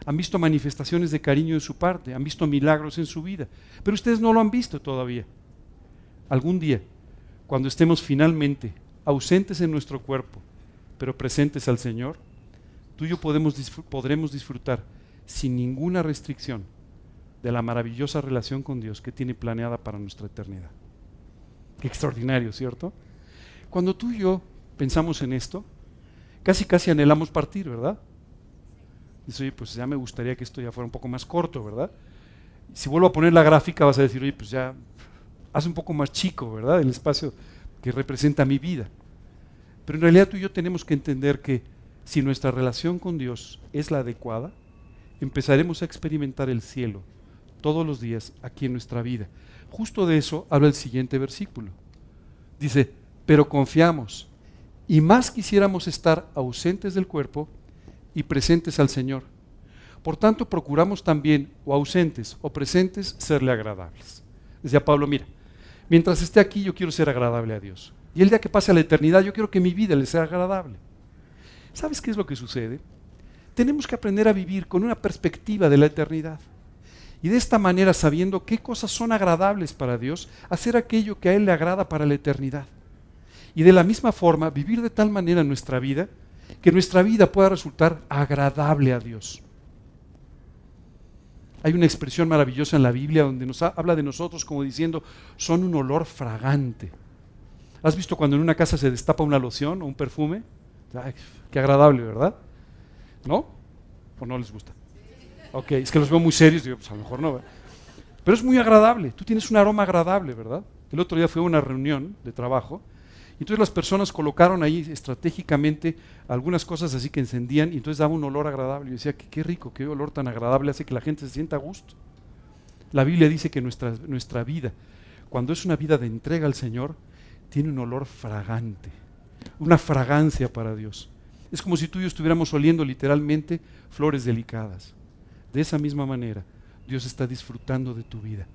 han visto manifestaciones de cariño de su parte, han visto milagros en su vida, pero ustedes no lo han visto todavía. Algún día, cuando estemos finalmente ausentes en nuestro cuerpo, pero presentes al Señor, tú y yo podremos disfrutar sin ninguna restricción de la maravillosa relación con Dios que tiene planeada para nuestra eternidad. Qué extraordinario, ¿cierto? Cuando tú y yo pensamos en esto, casi anhelamos partir, ¿verdad? Dices, oye, pues ya me gustaría que esto ya fuera un poco más corto, ¿verdad? Si vuelvo a poner la gráfica vas a decir, oye, pues ya haz un poco más chico, ¿verdad? El espacio que representa mi vida. Pero en realidad tú y yo tenemos que entender que si nuestra relación con Dios es la adecuada, empezaremos a experimentar el cielo todos los días aquí en nuestra vida. Justo de eso habla el siguiente versículo. Dice, pero confiamos y más quisiéramos estar ausentes del cuerpo y presentes al Señor. Por tanto, procuramos también, o ausentes o presentes, serle agradables. Decía Pablo, mira, mientras esté aquí yo quiero ser agradable a Dios. Y el día que pase a la eternidad yo quiero que mi vida le sea agradable. ¿Sabes qué es lo que sucede? Tenemos que aprender a vivir con una perspectiva de la eternidad. Y de esta manera, sabiendo qué cosas son agradables para Dios, hacer aquello que a Él le agrada para la eternidad. Y de la misma forma, vivir de tal manera nuestra vida, que nuestra vida pueda resultar agradable a Dios. Hay una expresión maravillosa en la Biblia donde nos habla de nosotros como diciendo, son un olor fragante. ¿Has visto cuando en una casa se destapa una loción o un perfume? Ay, qué agradable, ¿verdad? ¿No? ¿O no les gusta? Ok, es que los veo muy serios, digo, pues a lo mejor no, ¿verdad? Pero es muy agradable, tú tienes un aroma agradable, ¿verdad? El otro día fue a una reunión de trabajo, y entonces las personas colocaron ahí estratégicamente algunas cosas así que encendían, y entonces daba un olor agradable. Yo decía, qué rico, qué olor tan agradable hace que la gente se sienta a gusto. La Biblia dice que nuestra vida, cuando es una vida de entrega al Señor, tiene un olor fragante, una fragancia para Dios. Es como si tú y yo estuviéramos oliendo literalmente flores delicadas. De esa misma manera, Dios está disfrutando de tu vida.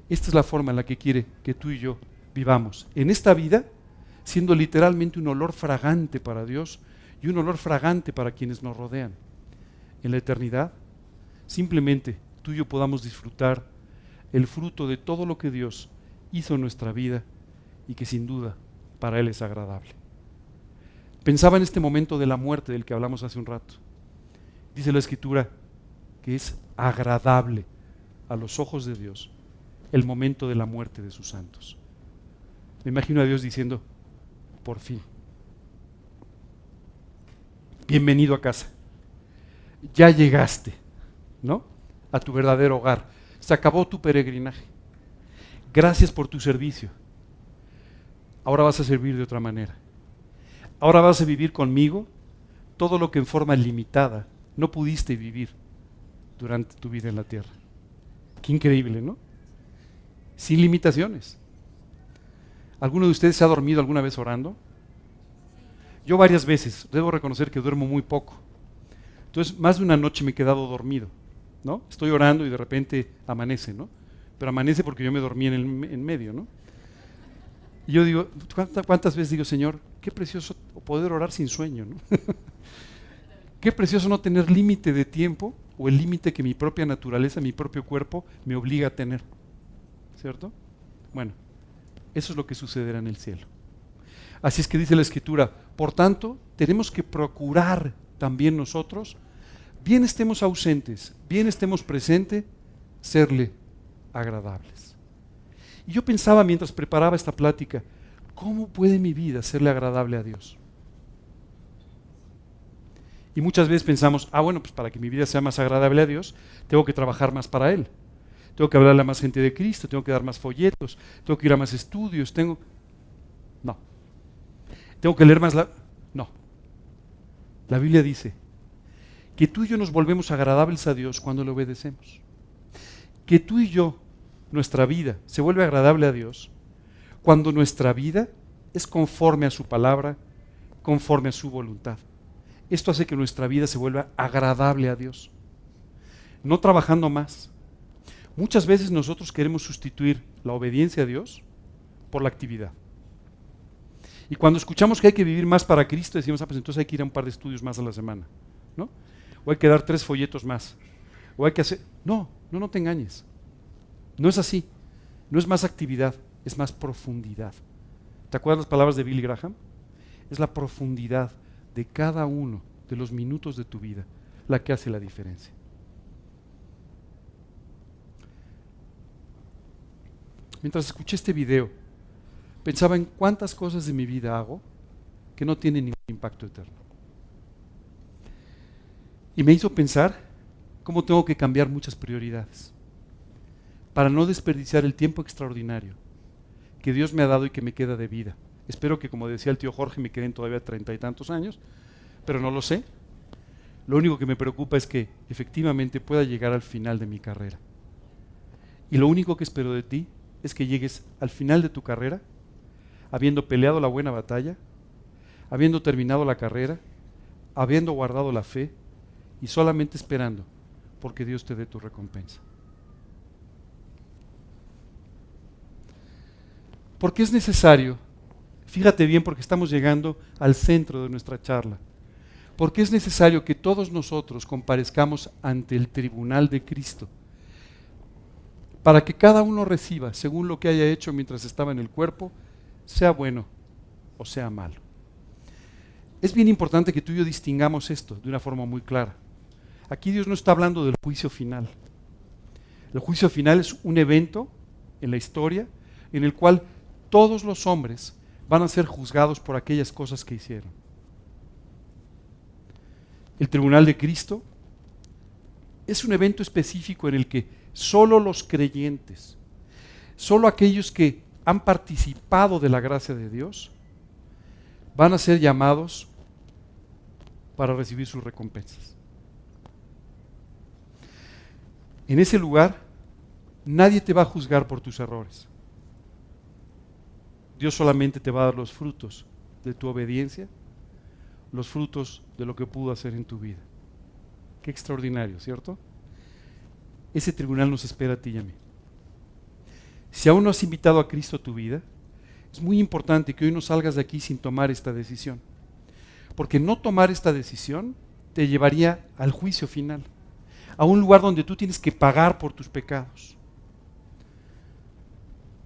Esta es la forma en la que quiere que tú y yo vivamos. En esta vida, siendo literalmente un olor fragante para Dios y un olor fragante para quienes nos rodean. En la eternidad, simplemente tú y yo podamos disfrutar el fruto de todo lo que Dios hizo en nuestra vida y que sin duda para Él es agradable. Pensaba en este momento de la muerte del que hablamos hace un rato. Dice la Escritura que es agradable a los ojos de Dios el momento de la muerte de sus santos. Me imagino a Dios diciendo, por fin, bienvenido a casa, ya llegaste, ¿no? A tu verdadero hogar, se acabó tu peregrinaje, gracias por tu servicio, ahora vas a servir de otra manera. Ahora vas a vivir conmigo todo lo que en forma limitada no pudiste vivir durante tu vida en la tierra. Qué increíble, ¿no? Sin limitaciones. ¿Alguno de ustedes se ha dormido alguna vez orando? Yo varias veces, debo reconocer que duermo muy poco. Entonces, más de una noche me he quedado dormido, ¿no? Estoy orando y de repente amanece, ¿no? Pero amanece porque yo me dormí en medio, ¿no? Y yo digo, ¿cuántas veces digo, Señor, qué precioso poder orar sin sueño, ¿no? Qué precioso no tener límite de tiempo o el límite que mi propia naturaleza, mi propio cuerpo me obliga a tener, ¿cierto? Bueno, eso es lo que sucederá en el cielo. Así es que dice la Escritura, por tanto, tenemos que procurar también nosotros, bien estemos ausentes, bien estemos presentes, serle agradables. Y yo pensaba mientras preparaba esta plática, ¿cómo puede mi vida serle agradable a Dios? Y muchas veces pensamos, bueno, pues para que mi vida sea más agradable a Dios, tengo que trabajar más para Él. Tengo que hablarle a más gente de Cristo, tengo que dar más folletos, tengo que ir a más estudios, No. Tengo que leer más No. La Biblia dice que tú y yo nos volvemos agradables a Dios cuando le obedecemos. Que tú y yo, nuestra vida, se vuelve agradable a Dios cuando nuestra vida es conforme a su palabra, conforme a su voluntad. Esto hace que nuestra vida se vuelva agradable a Dios. No trabajando más. Muchas veces nosotros queremos sustituir la obediencia a Dios por la actividad. Y cuando escuchamos que hay que vivir más para Cristo, decimos, pues entonces hay que ir a un par de estudios más a la semana, ¿no? O hay que dar 3 folletos más. O hay que hacer... No te engañes. No es así. No es más actividad, es más profundidad. ¿Te acuerdas las palabras de Billy Graham? Es la profundidad de cada uno de los minutos de tu vida la que hace la diferencia. Mientras escuché este video, pensaba en cuántas cosas de mi vida hago que no tienen ningún impacto eterno. Y me hizo pensar cómo tengo que cambiar muchas prioridades para no desperdiciar el tiempo extraordinario que Dios me ha dado y que me queda de vida. Espero que, como decía el tío Jorge, me queden todavía 30 y tantos años, pero no lo sé. Lo único que me preocupa es que efectivamente pueda llegar al final de mi carrera. Y lo único que espero de ti es que llegues al final de tu carrera habiendo peleado la buena batalla, habiendo terminado la carrera, habiendo guardado la fe y solamente esperando porque Dios te dé tu recompensa. Porque es necesario, fíjate bien porque estamos llegando al centro de nuestra charla, porque es necesario que todos nosotros comparezcamos ante el tribunal de Cristo, para que cada uno reciba, según lo que haya hecho mientras estaba en el cuerpo, sea bueno o sea malo. Es bien importante que tú y yo distingamos esto de una forma muy clara. Aquí Dios no está hablando del juicio final. El juicio final es un evento en la historia en el cual todos los hombres van a ser juzgados por aquellas cosas que hicieron. El tribunal de Cristo es un evento específico en el que solo los creyentes, solo aquellos que han participado de la gracia de Dios, van a ser llamados para recibir sus recompensas. En ese lugar, nadie te va a juzgar por tus errores. Dios solamente te va a dar los frutos de tu obediencia, los frutos de lo que pudo hacer en tu vida. Qué extraordinario, ¿cierto? Ese tribunal nos espera a ti y a mí. Si aún no has invitado a Cristo a tu vida, es muy importante que hoy no salgas de aquí sin tomar esta decisión. Porque no tomar esta decisión te llevaría al juicio final, a un lugar donde tú tienes que pagar por tus pecados.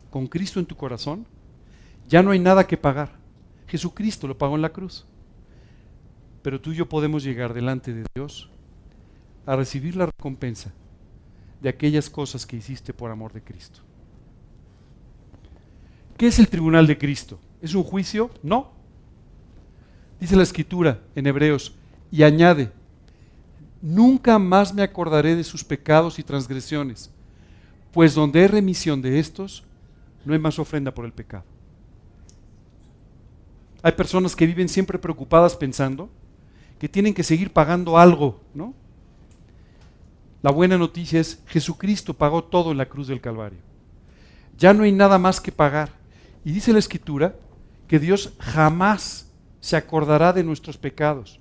Con Cristo en tu corazón, ya no hay nada que pagar. Jesucristo lo pagó en la cruz. Pero tú y yo podemos llegar delante de Dios a recibir la recompensa de aquellas cosas que hiciste por amor de Cristo. ¿Qué es el tribunal de Cristo? ¿Es un juicio? No. Dice la Escritura en Hebreos, y añade, nunca más me acordaré de sus pecados y transgresiones, pues donde hay remisión de estos, no hay más ofrenda por el pecado. Hay personas que viven siempre preocupadas pensando que tienen que seguir pagando algo, ¿no? La buena noticia es Jesucristo pagó todo en la cruz del Calvario. Ya no hay nada más que pagar. Y dice la Escritura que Dios jamás se acordará de nuestros pecados,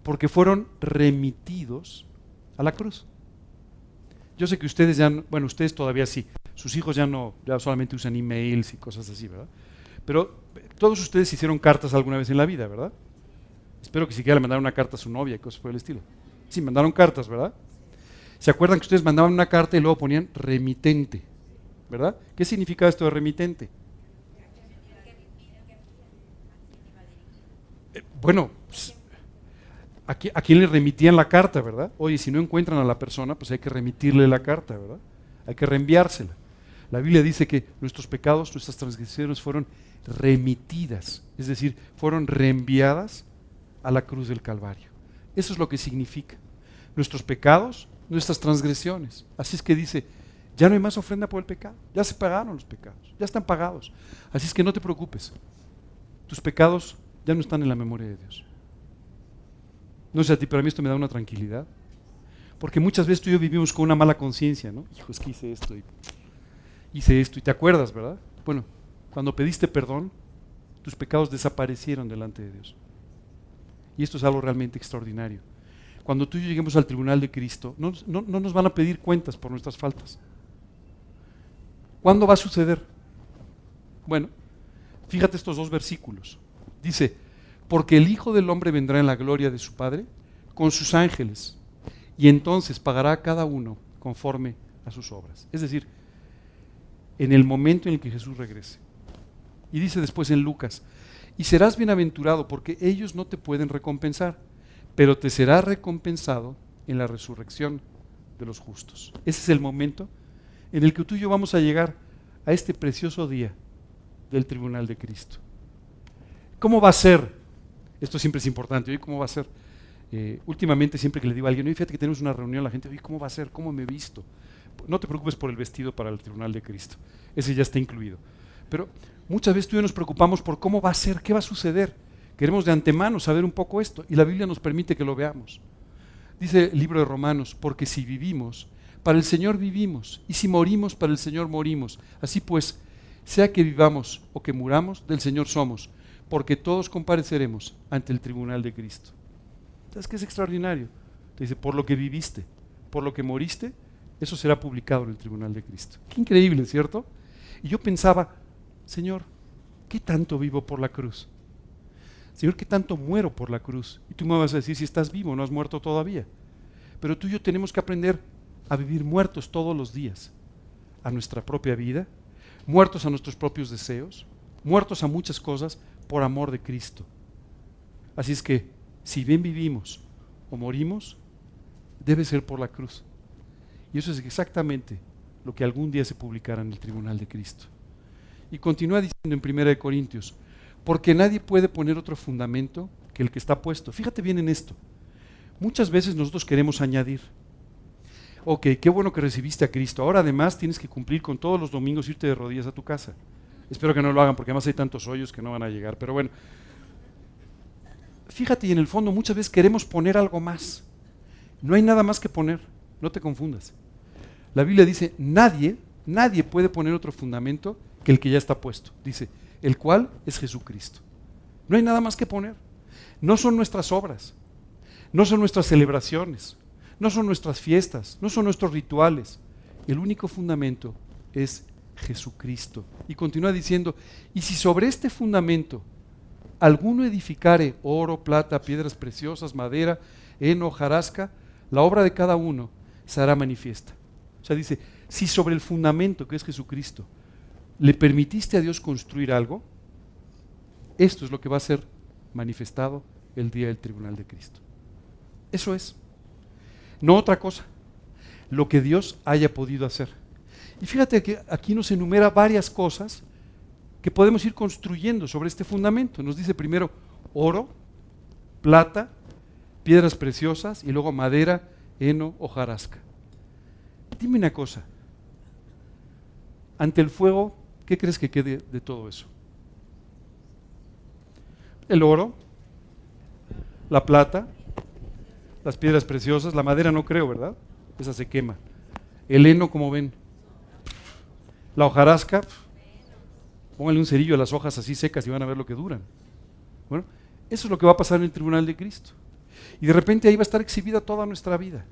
porque fueron remitidos a la cruz. Yo sé que ustedes ya, bueno, ustedes todavía sí, sus hijos ya no, ya solamente usan emails y cosas así, ¿verdad? Pero todos ustedes hicieron cartas alguna vez en la vida, ¿verdad? Espero que siquiera le mandaron una carta a su novia y cosas por el estilo. Sí, mandaron cartas, ¿verdad? ¿Se acuerdan que ustedes mandaban una carta y luego ponían remitente, ¿verdad? ¿Qué significa esto de remitente? Bueno, pues, ¿a quién le remitían la carta, verdad? Oye, si no encuentran a la persona, pues hay que remitirle la carta, ¿verdad? Hay que reenviársela. La Biblia dice que nuestros pecados, nuestras transgresiones fueron remitidas, es decir, fueron reenviadas a la cruz del Calvario. Eso es lo que significa. Nuestros pecados, nuestras transgresiones. Así es que dice, ya no hay más ofrenda por el pecado. Ya se pagaron los pecados, ya están pagados. Así es que no te preocupes. Tus pecados ya no están en la memoria de Dios. No sé a ti, pero a mí esto me da una tranquilidad. Porque muchas veces tú y yo vivimos con una mala conciencia, ¿no? Hijo, es que hice esto y te acuerdas, ¿verdad? Bueno, cuando pediste perdón, tus pecados desaparecieron delante de Dios. Y esto es algo realmente extraordinario. Cuando tú y yo lleguemos al tribunal de Cristo, no nos van a pedir cuentas por nuestras faltas. ¿Cuándo va a suceder? Bueno, fíjate estos dos versículos. Dice, porque el Hijo del Hombre vendrá en la gloria de su Padre con sus ángeles, y entonces pagará a cada uno conforme a sus obras. Es decir, en el momento en el que Jesús regrese. Y dice después en Lucas, y serás bienaventurado porque ellos no te pueden recompensar, pero te será recompensado en la resurrección de los justos. Ese es el momento en el que tú y yo vamos a llegar a este precioso día del tribunal de Cristo. ¿Cómo va a ser? Esto siempre es importante. Oye, ¿cómo va a ser? Últimamente siempre que le digo a alguien, oye, fíjate que tenemos una reunión, la gente, oye, ¿cómo va a ser? ¿Cómo me he visto? No te preocupes por el vestido para el tribunal de Cristo. Ese ya está incluido. Pero muchas veces tú y yo nos preocupamos por cómo va a ser, qué va a suceder. Queremos de antemano saber un poco esto y la Biblia nos permite que lo veamos. Dice el libro de Romanos, porque si vivimos, para el Señor vivimos, y si morimos, para el Señor morimos. Así pues, sea que vivamos o que muramos, del Señor somos, porque todos compareceremos ante el tribunal de Cristo. ¿Sabes qué es extraordinario? Te dice, por lo que viviste, por lo que moriste, eso será publicado en el tribunal de Cristo. Qué increíble, ¿cierto? Y yo pensaba, Señor, ¿qué tanto vivo por la cruz? Señor, ¿qué tanto muero por la cruz? Y tú me vas a decir, si estás vivo, no has muerto todavía. Pero tú y yo tenemos que aprender a vivir muertos todos los días, a nuestra propia vida, muertos a nuestros propios deseos, muertos a muchas cosas por amor de Cristo. Así es que, si bien vivimos o morimos, debe ser por la cruz. Y eso es exactamente lo que algún día se publicará en el tribunal de Cristo. Y continúa diciendo en 1 Corintios, porque nadie puede poner otro fundamento que el que está puesto. Fíjate bien en esto. Muchas veces nosotros queremos añadir, ok, qué bueno que recibiste a Cristo, ahora además tienes que cumplir con todos los domingos irte de rodillas a tu casa. Espero que no lo hagan porque además hay tantos hoyos que no van a llegar, pero bueno. Fíjate, y en el fondo muchas veces queremos poner algo más. No hay nada más que poner, no te confundas. La Biblia dice, nadie puede poner otro fundamento que el que ya está puesto. Dice, el cual es Jesucristo. No hay nada más que poner. No son nuestras obras, no son nuestras celebraciones, no son nuestras fiestas, no son nuestros rituales. El único fundamento es Jesucristo. Y continúa diciendo, y si sobre este fundamento alguno edificare oro, plata, piedras preciosas, madera, heno, hojarasca, la obra de cada uno será manifiesta. O sea, dice, si sobre el fundamento que es Jesucristo le permitiste a Dios construir algo, esto es lo que va a ser manifestado el día del tribunal de Cristo. Eso es. No otra cosa. Lo que Dios haya podido hacer. Y fíjate que aquí nos enumera varias cosas que podemos ir construyendo sobre este fundamento. Nos dice primero oro, plata, piedras preciosas y luego madera, heno, hojarasca. Dime una cosa. Ante el fuego, ¿qué crees que quede de todo eso? El oro, la plata, las piedras preciosas, la madera no creo, ¿verdad? Esa se quema. El heno, como ven. La hojarasca, pónganle un cerillo a las hojas así secas y van a ver lo que duran. Bueno, eso es lo que va a pasar en el tribunal de Cristo. Y de repente ahí va a estar exhibida toda nuestra vida.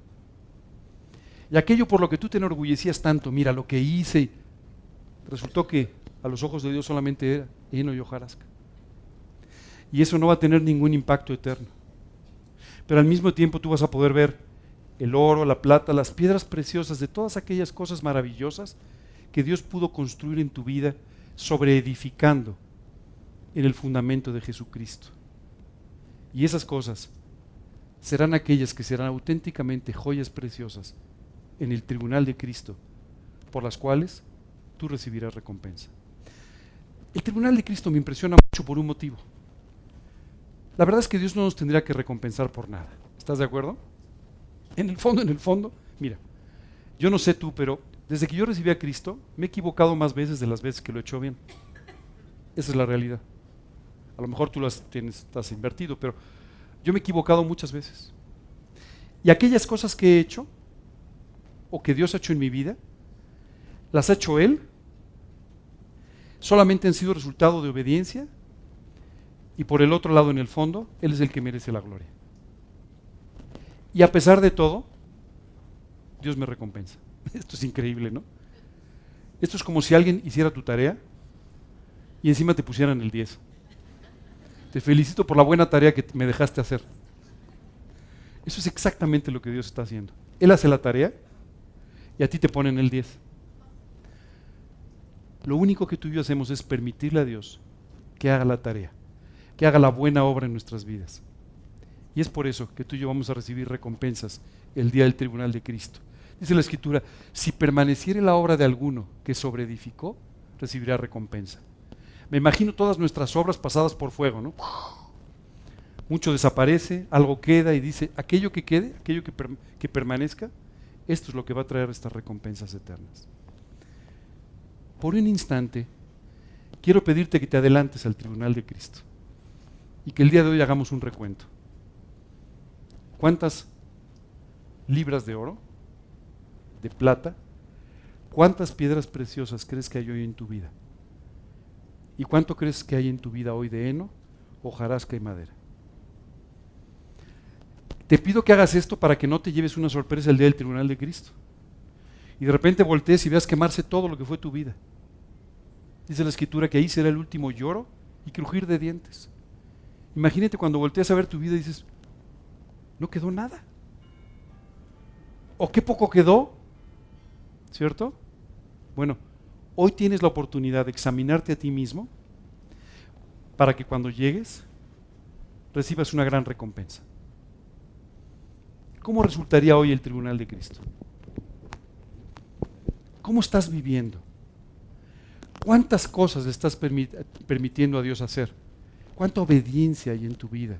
Y aquello por lo que tú te enorgullecías tanto, mira lo que hice, resultó que a los ojos de Dios solamente era heno y hojarasca. Y eso no va a tener ningún impacto eterno. Pero al mismo tiempo tú vas a poder ver el oro, la plata, las piedras preciosas de todas aquellas cosas maravillosas que Dios pudo construir en tu vida, sobreedificando en el fundamento de Jesucristo. Y esas cosas serán aquellas que serán auténticamente joyas preciosas en el tribunal de Cristo, por las cuales tú recibirás recompensa. El tribunal de Cristo me impresiona mucho por un motivo. La verdad es que Dios no nos tendría que recompensar por nada. ¿Estás de acuerdo? En el fondo, mira, yo no sé tú, pero desde que yo recibí a Cristo, me he equivocado más veces de las veces que lo he hecho bien. Esa es la realidad. A lo mejor tú estás invertido, pero yo me he equivocado muchas veces. Y aquellas cosas que he hecho, o que Dios ha hecho en mi vida, las ha hecho Él, solamente han sido resultado de obediencia, y por el otro lado, en el fondo, Él es el que merece la gloria. Y a pesar de todo, Dios me recompensa. Esto es increíble, ¿no? Esto es como si alguien hiciera tu tarea y encima te pusieran el 10. Te felicito por la buena tarea que me dejaste hacer. Eso es exactamente lo que Dios está haciendo. Él hace la tarea y a ti te ponen el 10. Lo único que tú y yo hacemos es permitirle a Dios que haga la tarea, que haga la buena obra en nuestras vidas. Y es por eso que tú y yo vamos a recibir recompensas el día del tribunal de Cristo. Dice la Escritura, si permaneciere la obra de alguno que sobreedificó, recibirá recompensa. Me imagino todas nuestras obras pasadas por fuego, ¿no? Mucho desaparece, algo queda y dice, aquello que quede, aquello que permanezca, esto es lo que va a traer estas recompensas eternas. Por un instante, quiero pedirte que te adelantes al tribunal de Cristo y que el día de hoy hagamos un recuento. ¿Cuántas libras de oro, de plata, cuántas piedras preciosas crees que hay hoy en tu vida? ¿Y cuánto crees que hay en tu vida hoy de heno, hojarasca y madera? Te pido que hagas esto para que no te lleves una sorpresa el día del tribunal de Cristo. Y de repente voltees y veas quemarse todo lo que fue tu vida. Dice la Escritura que ahí será el último lloro y crujir de dientes. Imagínate cuando volteas a ver tu vida y dices, no quedó nada. ¿O qué poco quedó? ¿Cierto? Bueno, hoy tienes la oportunidad de examinarte a ti mismo para que cuando llegues recibas una gran recompensa. ¿Cómo resultaría hoy el tribunal de Cristo? ¿Cómo estás viviendo? ¿Cuántas cosas le estás permitiendo a Dios hacer? ¿Cuánta obediencia hay en tu vida?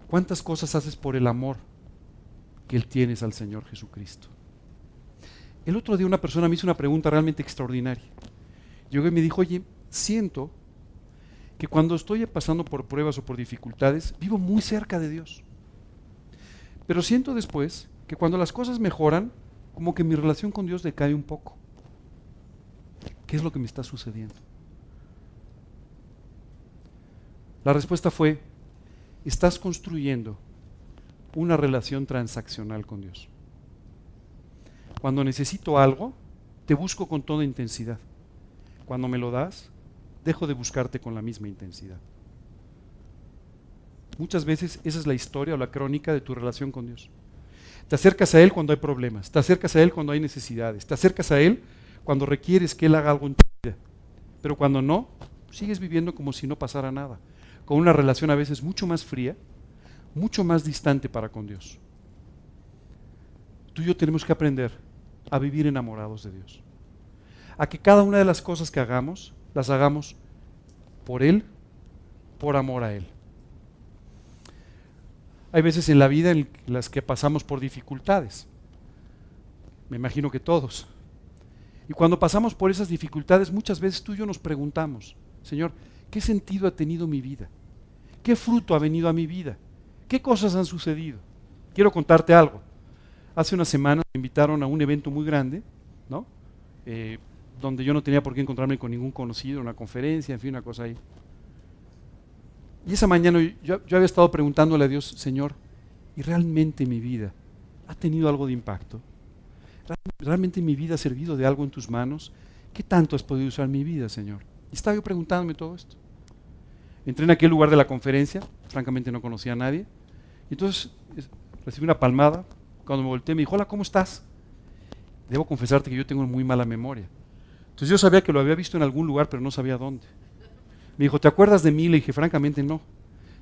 ¿Cuántas cosas haces por el amor que Él tienes al Señor Jesucristo? El otro día una persona me hizo una pregunta realmente extraordinaria. Llegó y me dijo, oye, siento que cuando estoy pasando por pruebas o por dificultades, vivo muy cerca de Dios. Pero siento después que cuando las cosas mejoran, como que mi relación con Dios decae un poco. ¿Qué es lo que me está sucediendo? La respuesta fue, estás construyendo una relación transaccional con Dios. Cuando necesito algo, te busco con toda intensidad. Cuando me lo das, dejo de buscarte con la misma intensidad. Muchas veces esa es la historia o la crónica de tu relación con Dios. Te acercas a Él cuando hay problemas, te acercas a Él cuando hay necesidades, te acercas a Él cuando requieres que Él haga algo en tu vida. Pero cuando no, sigues viviendo como si no pasara nada, con una relación a veces mucho más fría, mucho más distante para con Dios. Tú y yo tenemos que aprender a vivir enamorados de Dios. A que cada una de las cosas que hagamos, las hagamos por Él, por amor a Él. Hay veces en la vida en las que pasamos por dificultades. Me imagino que todos. Y cuando pasamos por esas dificultades, muchas veces tú y yo nos preguntamos, Señor, ¿qué sentido ha tenido mi vida? ¿Qué fruto ha venido a mi vida? ¿Qué cosas han sucedido? Quiero contarte algo. Hace unas semanas me invitaron a un evento muy grande, ¿no? Donde yo no tenía por qué encontrarme con ningún conocido, una conferencia, en fin, una cosa ahí. Y esa mañana yo había estado preguntándole a Dios, Señor, ¿y realmente mi vida ha tenido algo de impacto? ¿Realmente mi vida ha servido de algo en tus manos? ¿Qué tanto has podido usar mi vida, Señor? Y estaba yo preguntándome todo esto. Entré en aquel lugar de la conferencia, francamente no conocía a nadie, y entonces recibí una palmada. Cuando me volteé me dijo, hola, ¿cómo estás? Debo confesarte que yo tengo muy mala memoria. Entonces yo sabía que lo había visto en algún lugar, pero no sabía dónde. Me dijo, ¿te acuerdas de mí? Le dije, francamente no.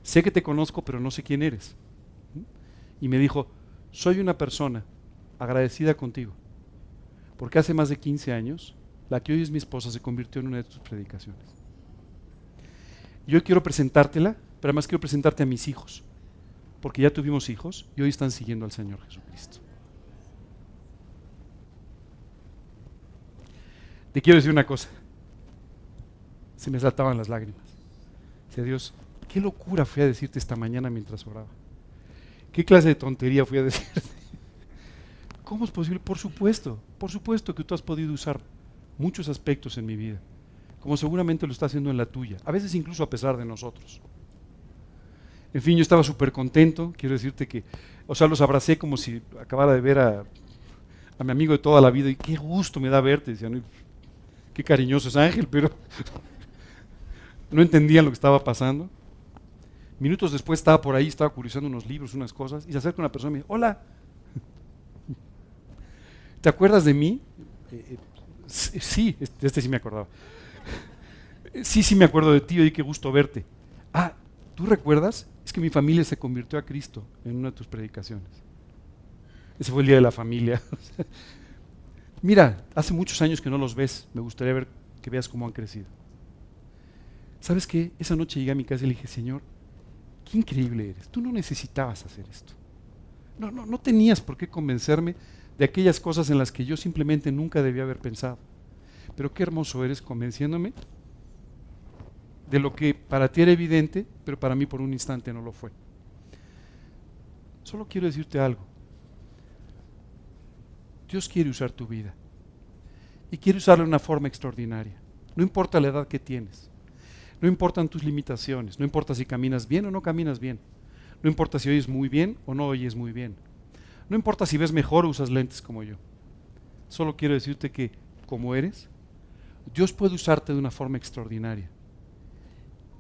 Sé que te conozco, pero no sé quién eres. Y me dijo, soy una persona agradecida contigo, porque hace más de 15 años, la que hoy es mi esposa se convirtió en una de tus predicaciones. Y hoy quiero presentártela, pero además quiero presentarte a mis hijos, porque ya tuvimos hijos y hoy están siguiendo al Señor Jesucristo. Te quiero decir una cosa, se me saltaban las lágrimas. Decía Dios, qué locura fui a decirte esta mañana mientras oraba. ¿Qué clase de tontería fui a decirte? ¿Cómo es posible? Por supuesto que tú has podido usar muchos aspectos en mi vida, como seguramente lo está haciendo en la tuya, a veces incluso a pesar de nosotros. En fin, yo estaba súper contento, quiero decirte que, los abracé como si acabara de ver a mi amigo de toda la vida, y qué gusto me da verte, decían, qué cariñoso es Ángel, pero no entendían lo que estaba pasando. Minutos después estaba por ahí, estaba curioseando unos libros, unas cosas, y se acerca una persona y me dice, hola, ¿te acuerdas de mí? Sí, sí me acordaba. Sí me acuerdo de ti, oye, qué gusto verte. Ah, ¿tú recuerdas? Es que mi familia se convirtió a Cristo en una de tus predicaciones. Ese fue el día de la familia. Mira, hace muchos años que no los ves, me gustaría ver que veas cómo han crecido. ¿Sabes qué? Esa noche llegué a mi casa y le dije, Señor, qué increíble eres, tú no necesitabas hacer esto. No tenías por qué convencerme de aquellas cosas en las que yo simplemente nunca debía haber pensado. Pero qué hermoso eres convenciéndome de lo que para ti era evidente, pero para mí por un instante no lo fue. Solo quiero decirte algo. Dios quiere usar tu vida y quiere usarla de una forma extraordinaria. No importa la edad que tienes, no importan tus limitaciones, no importa si caminas bien o no caminas bien, no importa si oyes muy bien o no oyes muy bien, no importa si ves mejor o usas lentes como yo. Solo quiero decirte que, como eres, Dios puede usarte de una forma extraordinaria.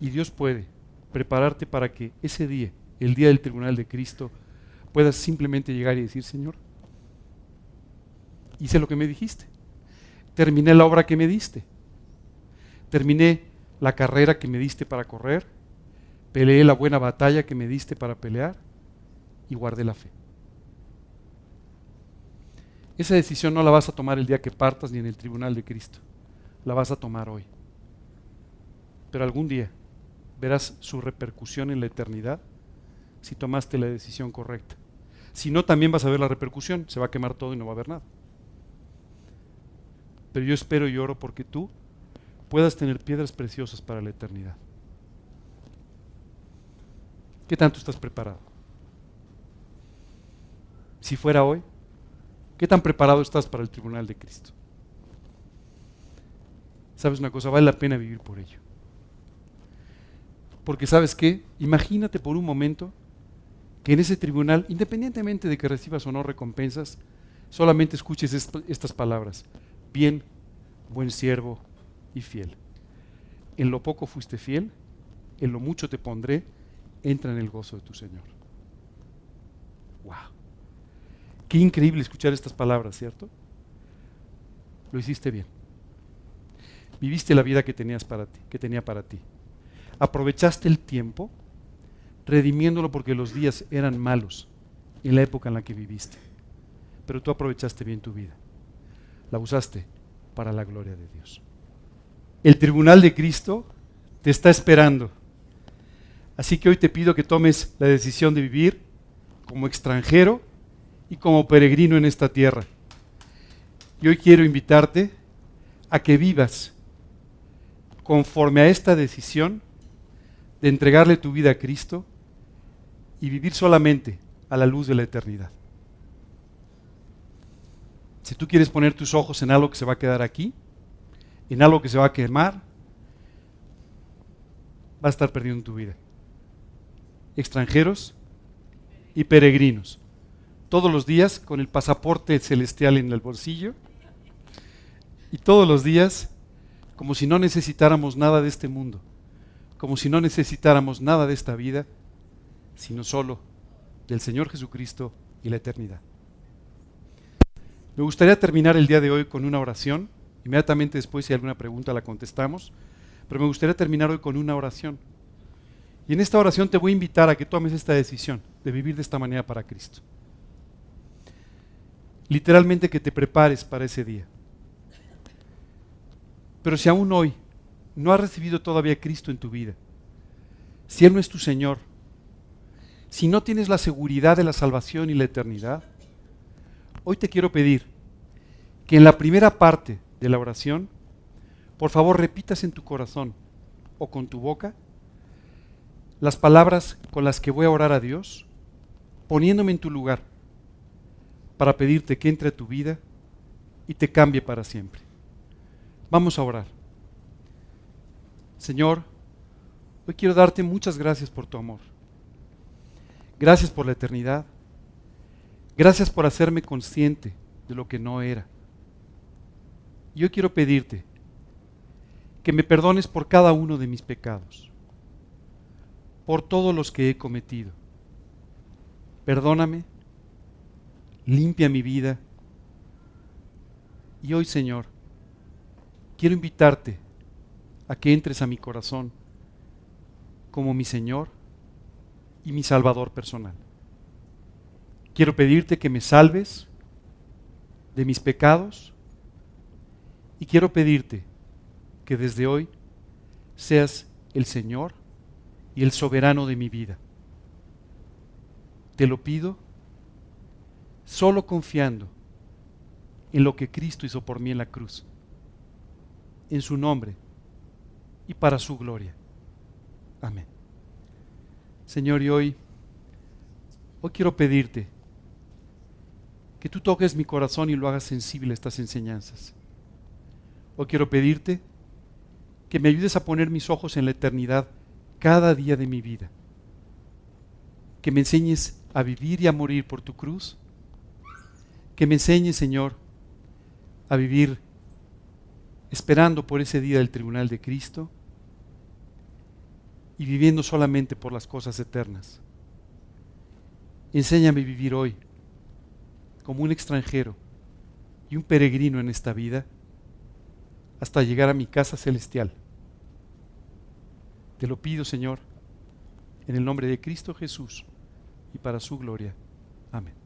Y Dios puede prepararte para que ese día, el día del tribunal de Cristo, puedas simplemente llegar y decir, Señor, hice lo que me dijiste, terminé la obra que me diste, terminé la carrera que me diste para correr, peleé la buena batalla que me diste para pelear y guardé la fe. Esa decisión no la vas a tomar el día que partas ni en el tribunal de Cristo, la vas a tomar hoy. Pero algún día verás su repercusión en la eternidad si tomaste la decisión correcta. Si no, también vas a ver la repercusión, se va a quemar todo y no va a haber nada. Pero yo espero y oro porque tú puedas tener piedras preciosas para la eternidad. ¿Qué tanto estás preparado? Si fuera hoy, ¿qué tan preparado estás para el tribunal de Cristo? ¿Sabes una cosa? Vale la pena vivir por ello. Porque ¿sabes qué? Imagínate por un momento que en ese tribunal, independientemente de que recibas o no recompensas, solamente escuches estas palabras: bien, buen siervo y fiel. En lo poco fuiste fiel, en lo mucho te pondré, entra en el gozo de tu Señor. ¡Wow! Qué increíble escuchar estas palabras, ¿cierto? Lo hiciste bien. Viviste la vida que tenía para ti. Aprovechaste el tiempo redimiéndolo porque los días eran malos en la época en la que viviste. Pero tú aprovechaste bien tu vida. La usaste para la gloria de Dios. El tribunal de Cristo te está esperando. Así que hoy te pido que tomes la decisión de vivir como extranjero y como peregrino en esta tierra. Y hoy quiero invitarte a que vivas conforme a esta decisión de entregarle tu vida a Cristo y vivir solamente a la luz de la eternidad. Si tú quieres poner tus ojos en algo que se va a quedar aquí, en algo que se va a quemar, vas a estar perdiendo tu vida. Extranjeros y peregrinos, todos los días con el pasaporte celestial en el bolsillo y todos los días como si no necesitáramos nada de este mundo, como si no necesitáramos nada de esta vida, sino solo del Señor Jesucristo y la eternidad. Me gustaría terminar el día de hoy con una oración. Inmediatamente después, si hay alguna pregunta, la contestamos. Pero me gustaría terminar hoy con una oración. Y en esta oración te voy a invitar a que tomes esta decisión de vivir de esta manera para Cristo. Literalmente que te prepares para ese día. Pero si aún hoy no has recibido todavía a Cristo en tu vida, si Él no es tu Señor, si no tienes la seguridad de la salvación y la eternidad, hoy te quiero pedir que en la primera parte de la oración, por favor repitas en tu corazón o con tu boca las palabras con las que voy a orar a Dios, poniéndome en tu lugar para pedirte que entre a tu vida y te cambie para siempre. Vamos a orar. Señor, hoy quiero darte muchas gracias por tu amor. Gracias por la eternidad. Gracias por hacerme consciente de lo que no era. Yo quiero pedirte que me perdones por cada uno de mis pecados, por todos los que he cometido. Perdóname, limpia mi vida. Y hoy, Señor, quiero invitarte a que entres a mi corazón como mi Señor y mi Salvador personal. Quiero pedirte que me salves de mis pecados y quiero pedirte que desde hoy seas el Señor y el soberano de mi vida. Te lo pido solo confiando en lo que Cristo hizo por mí en la cruz, en su nombre y para su gloria. Amén. Señor, y hoy quiero pedirte que tú toques mi corazón y lo hagas sensible a estas enseñanzas. Hoy quiero pedirte que me ayudes a poner mis ojos en la eternidad cada día de mi vida. Que me enseñes a vivir y a morir por tu cruz. Que me enseñes, Señor, a vivir esperando por ese día del tribunal de Cristo y viviendo solamente por las cosas eternas. Enséñame a vivir hoy como un extranjero y un peregrino en esta vida hasta llegar a mi casa celestial. Te lo pido, Señor, en el nombre de Cristo Jesús y para su gloria. Amén.